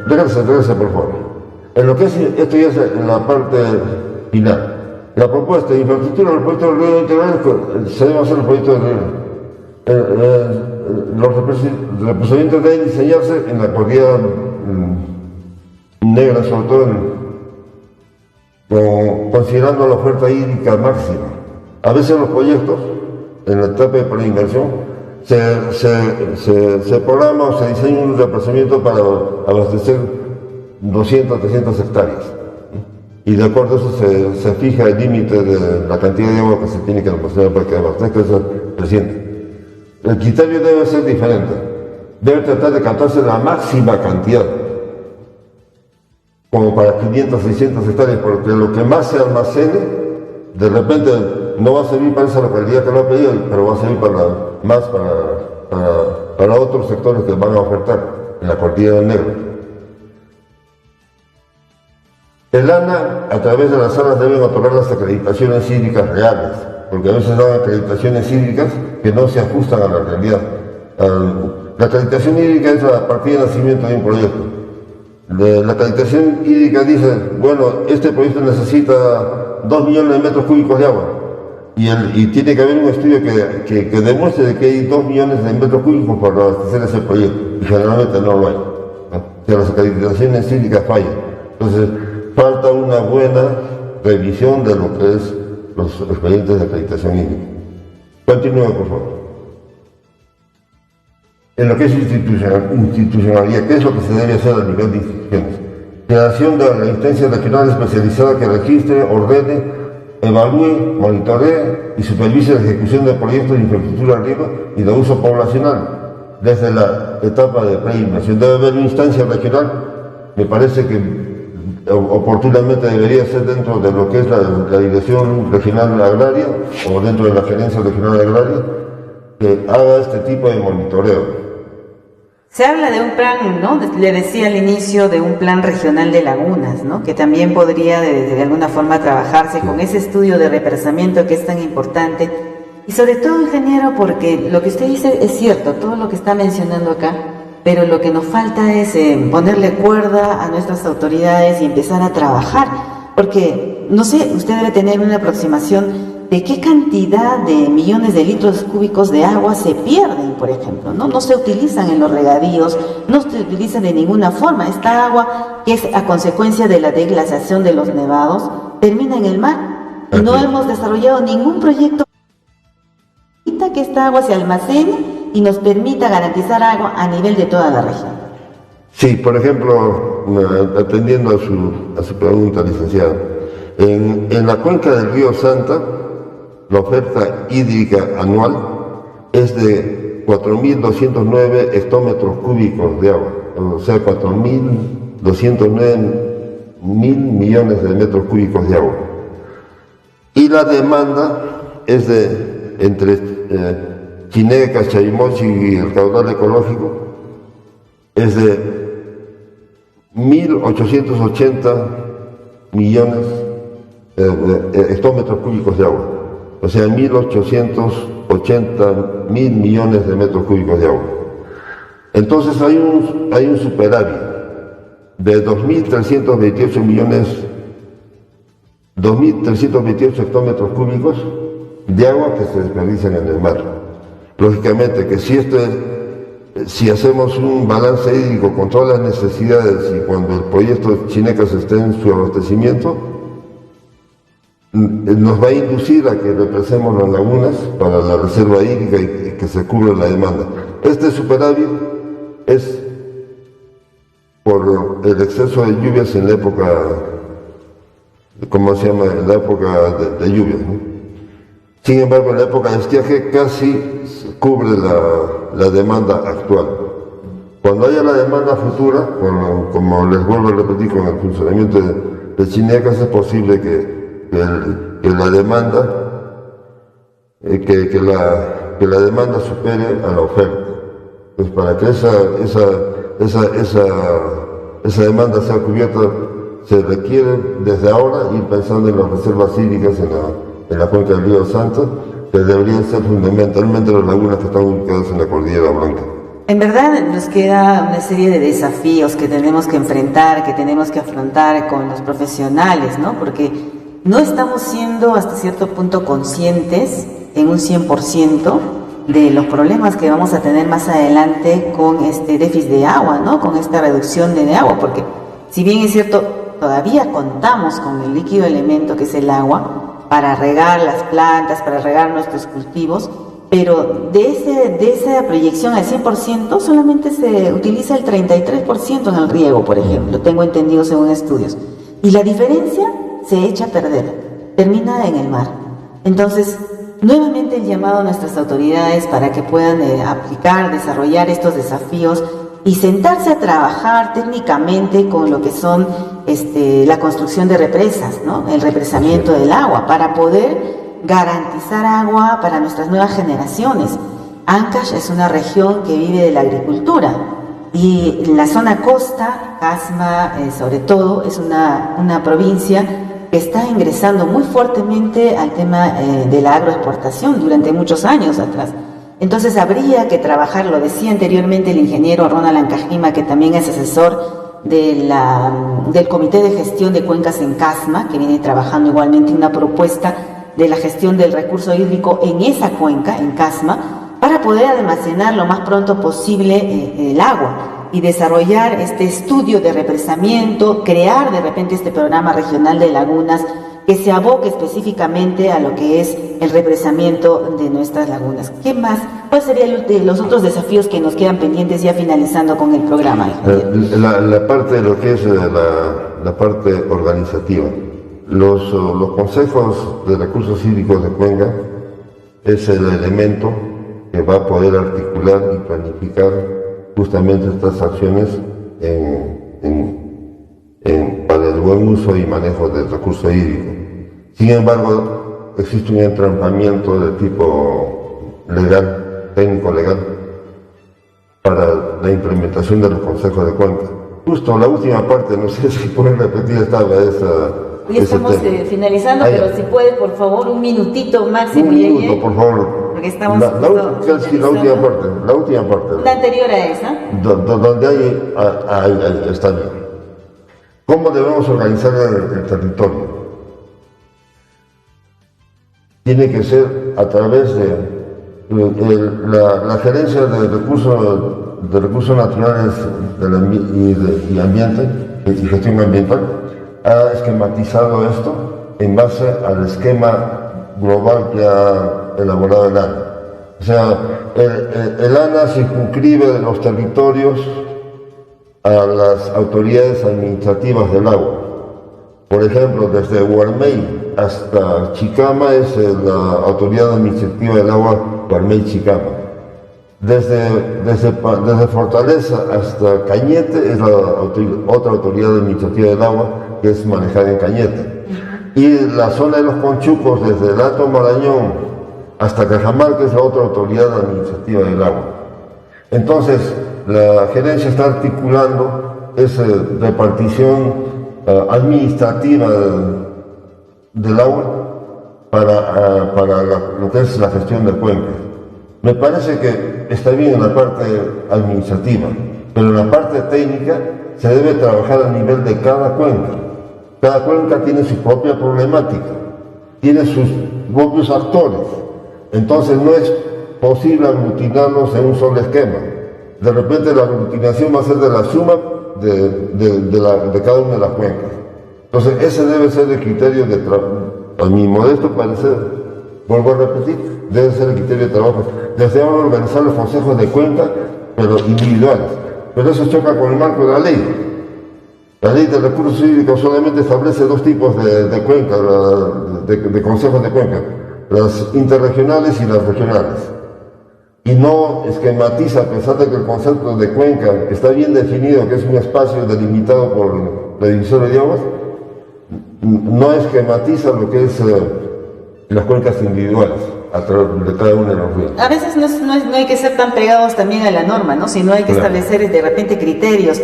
regrese por favor. En lo que es, esto ya es en la parte final. La propuesta de infraestructura del proyecto del río integral, se debe hacer el proyecto del río. Los procedimientos deben diseñarse en la cualidad negra, sobre todo considerando la oferta hídrica máxima. A veces los proyectos, en la etapa de preinversión, se programa o se diseña un reemplazamiento para abastecer 200, 300 hectáreas. Y de acuerdo a eso se fija el límite de la cantidad de agua que se tiene que almacenar para que abastezca ese creciente. El criterio debe ser diferente. Debe tratar de captarse la máxima cantidad, como para 500, 600 hectáreas, porque lo que más se almacene, de repente no va a servir para esa localidad que lo ha pedido, pero va a servir para otros sectores que van a ofertar en la cordillera del Negro. El ANA, a través de las salas, deben otorgar las acreditaciones hídricas reales, porque a veces dan acreditaciones hídricas que no se ajustan a la realidad. La acreditación hídrica es la partida de nacimiento de un proyecto. La acreditación hídrica dice, bueno, este proyecto necesita 2 millones de metros cúbicos de agua. y tiene que haber un estudio que demuestre de que hay 2 millones de metros cúbicos para abastecer ese proyecto, y generalmente no lo hay, ¿no? O sea, las acreditaciones hídricas fallan. Entonces, falta una buena revisión de lo que es los expedientes de acreditación hídrica. Continúe, por favor. En lo que es institucionalidad, ¿qué es lo que se debe hacer a nivel de instituciones? Creación de la instancia regional especializada que registre, ordene, evalúe, monitoree y supervise la ejecución de proyectos de infraestructura agrícola y de uso poblacional desde la etapa de preinversión. Debe haber una instancia regional, me parece que oportunamente debería ser dentro de lo que es la Dirección Regional Agraria o dentro de la Gerencia Regional Agraria, que haga este tipo de monitoreo. Se habla de un plan, ¿no? Le decía al inicio de un plan regional de lagunas, ¿no? Que también podría de alguna forma trabajarse con ese estudio de represamiento que es tan importante. Y sobre todo, ingeniero, porque lo que usted dice es cierto, todo lo que está mencionando acá, pero lo que nos falta es ponerle cuerda a nuestras autoridades y empezar a trabajar. Porque, no sé, usted debe tener una aproximación de qué cantidad de millones de litros cúbicos de agua se pierden, por ejemplo, ¿no? No se utilizan en los regadíos, no se utilizan de ninguna forma. Esta agua, que es a consecuencia de la deglaciación de los nevados, termina en el mar. Y no hemos desarrollado ningún proyecto que esta agua se almacene y nos permita garantizar agua a nivel de toda la región. Sí, por ejemplo, atendiendo a su pregunta, licenciado, en la cuenca del río Santa, la oferta hídrica anual es de 4.209 hectómetros cúbicos de agua, o sea, 4.209 millones de metros cúbicos de agua. Y la demanda es de entre Chinecas, Chaimochi y el caudal ecológico, es de 1.880 millones hectómetros cúbicos de agua. O sea, 1.880 millones de metros cúbicos de agua. Entonces hay un superávit de 2.328 hectómetros cúbicos de agua que se desperdician en el mar. Lógicamente que si hacemos un balance hídrico con todas las necesidades y cuando el proyecto Chinecas esté en su abastecimiento, nos va a inducir a que represemos las lagunas para la reserva hídrica y que se cubra la demanda. Este superávit es por el exceso de lluvias en la época, ¿cómo se llama? En la época de lluvias, ¿no? Sin embargo, en la época de estiaje casi cubre la demanda actual. Cuando haya la demanda futura, como les vuelvo a repetir con el funcionamiento de Chinecas, es posible que la demanda supere a la oferta. Pues para que esa demanda sea cubierta, se requiere desde ahora ir pensando en las reservas hídricas en la cuenca del río Santa, que deberían ser fundamentalmente las lagunas que están ubicadas en la Cordillera Blanca. En verdad nos queda una serie de desafíos que tenemos que enfrentar, que tenemos que afrontar con los profesionales, ¿no? Porque no estamos siendo hasta cierto punto conscientes en un 100% de los problemas que vamos a tener más adelante con este déficit de agua, ¿no? Con esta reducción de agua, porque si bien es cierto, todavía contamos con el líquido elemento que es el agua para regar las plantas, para regar nuestros cultivos, pero de esa proyección al 100% solamente se utiliza el 33% en el riego, por ejemplo, tengo entendido según estudios. Y la diferencia se echa a perder, termina en el mar. Entonces, nuevamente el llamado a nuestras autoridades para que puedan aplicar, desarrollar estos desafíos y sentarse a trabajar técnicamente con lo que son la construcción de represas, ¿no? El represamiento del agua, para poder garantizar agua para nuestras nuevas generaciones. Ancash es una región que vive de la agricultura y la zona costa, Casma sobre todo, es una provincia que está ingresando muy fuertemente al tema de la agroexportación durante muchos años atrás. Entonces habría que trabajar, lo decía anteriormente el ingeniero Ronald Ancajima, que también es asesor del Comité de Gestión de Cuencas en Casma, que viene trabajando igualmente una propuesta de la gestión del recurso hídrico en esa cuenca, en Casma, para poder almacenar lo más pronto posible el agua y desarrollar este estudio de represamiento, crear de repente este programa regional de lagunas que se aboque específicamente a lo que es el represamiento de nuestras lagunas. ¿Qué más? ¿Cuáles serían los otros desafíos que nos quedan pendientes ya finalizando con el programa? La parte de lo que es la parte organizativa. Los consejos de recursos hídricos de Cuenca es el elemento que va a poder articular y planificar justamente estas acciones para el buen uso y manejo del recurso hídrico. Sin embargo, existe un entrampamiento de tipo legal, técnico-legal, para la implementación de los consejos de Cuenca. Justo la última parte, no sé si pueden repetir esta vez. Ya estamos finalizando, pero si puede, por favor, un minutito máximo. Un minuto, por favor. Porque estamos la última parte. La anterior a esa. Donde hay está bien. ¿Cómo debemos organizar el territorio? Tiene que ser a través de la gerencia de recursos naturales y ambiente y gestión ambiental ha esquematizado esto en base al esquema global que ha elaborado el ANA. O sea, el ANA circunscribe los territorios a las autoridades administrativas del agua. Por ejemplo, desde Huarmey hasta Chicama es la autoridad administrativa del agua Huarmey-Chicama. Desde Fortaleza hasta Cañete es la otra autoridad administrativa del agua que es manejada en Cañete. Y la zona de los Conchucos, desde el Alto Marañón hasta Cajamarca, es la otra autoridad administrativa del agua. Entonces, la gerencia está articulando esa repartición administrativa del agua para lo que es la gestión de cuencas. Me parece que está bien en la parte administrativa, pero en la parte técnica se debe trabajar a nivel de cada cuenca. Cada cuenca tiene su propia problemática, tiene sus propios actores. Entonces no es posible aglutinarlos en un solo esquema. De repente la aglutinación va a ser de la suma de cada una de las cuencas. Entonces ese debe ser el criterio de trabajo. A mi modesto parecer, vuelvo a repetir, debe ser el criterio de trabajo. Deseamos organizar los consejos de cuenca, pero individuales. Pero eso choca con el marco de la ley. La ley de recursos hídricos solamente establece dos tipos de cuencas, de consejos de cuenca, las interregionales y las regionales. Y no esquematiza, a pesar de que el concepto de cuenca está bien definido, que es un espacio delimitado por la división de aguas, no esquematiza lo que es las cuencas individuales a través de cada uno de los ríos. A veces no hay que ser tan pegados también a la norma, ¿no? Sino hay que establecer de repente criterios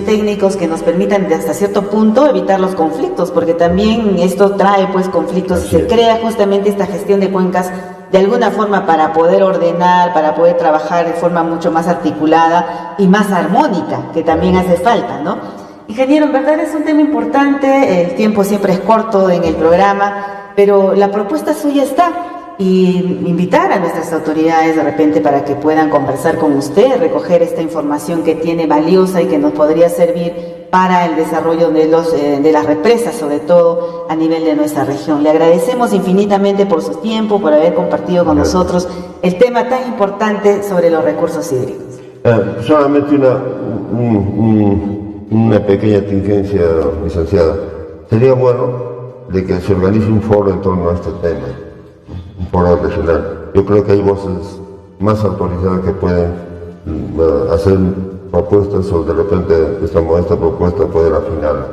técnicos que nos permitan de hasta cierto punto evitar los conflictos, porque también esto trae pues conflictos y se crea justamente esta gestión de cuencas de alguna forma para poder ordenar, para poder trabajar de forma mucho más articulada y más armónica, que también hace falta, ¿no? Ingeniero, en verdad es un tema importante, el tiempo siempre es corto en el programa, pero la propuesta suya está. Y invitar a nuestras autoridades de repente para que puedan conversar con usted, recoger esta información que tiene valiosa y que nos podría servir para el desarrollo de las represas, sobre todo a nivel de nuestra región. Le agradecemos infinitamente por su tiempo, por haber compartido con nosotros el tema tan importante sobre los recursos hídricos. Solamente una pequeña tingencia, licenciada. Sería bueno de que se organice un foro en torno a este tema. Un foro regional. Yo creo que hay voces más autorizadas que pueden hacer propuestas o de repente esta modesta propuesta poder afinarla.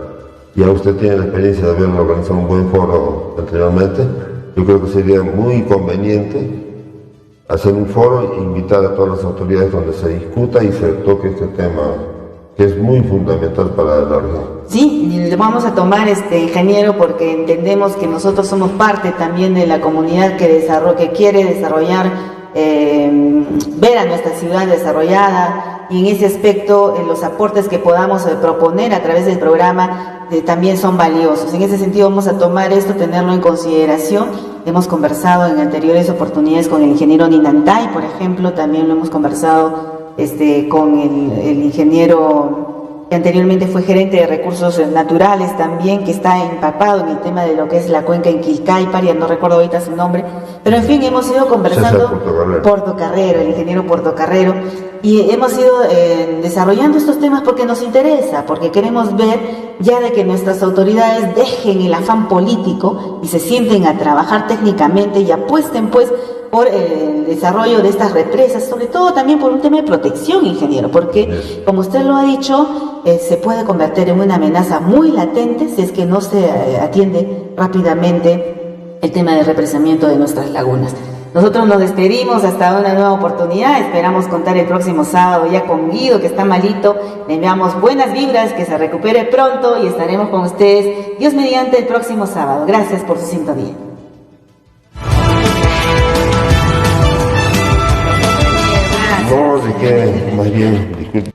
Ya usted tiene la experiencia de haber organizado un buen foro anteriormente. Yo creo que sería muy conveniente hacer un foro e invitar a todas las autoridades donde se discuta y se toque este tema que es muy fundamental para la región. Sí, lo vamos a tomar, ingeniero, porque entendemos que nosotros somos parte también de la comunidad que quiere desarrollar, ver a nuestra ciudad desarrollada, y en ese aspecto los aportes que podamos proponer a través del programa también son valiosos. En ese sentido vamos a tomar esto, tenerlo en consideración. Hemos conversado en anteriores oportunidades con el ingeniero Ninantay, por ejemplo, también lo hemos conversado con el ingeniero que anteriormente fue gerente de recursos naturales también, que está empapado en el tema de lo que es la cuenca en Quilcayparia, no recuerdo ahorita su nombre, pero en fin, hemos ido conversando, Portocarrero, el ingeniero Portocarrero, y hemos ido desarrollando estos temas porque nos interesa, porque queremos ver ya de que nuestras autoridades dejen el afán político y se sienten a trabajar técnicamente y apuesten pues por el desarrollo de estas represas, sobre todo también por un tema de protección, ingeniero, porque como usted lo ha dicho, se puede convertir en una amenaza muy latente si es que no se atiende rápidamente el tema del represamiento de nuestras lagunas. Nosotros nos despedimos hasta una nueva oportunidad, esperamos contar el próximo sábado ya con Guido, que está malito, le enviamos buenas vibras, que se recupere pronto y estaremos con ustedes, Dios mediante, el próximo sábado. Gracias por su sintonía. No, de que más bien, disculpe.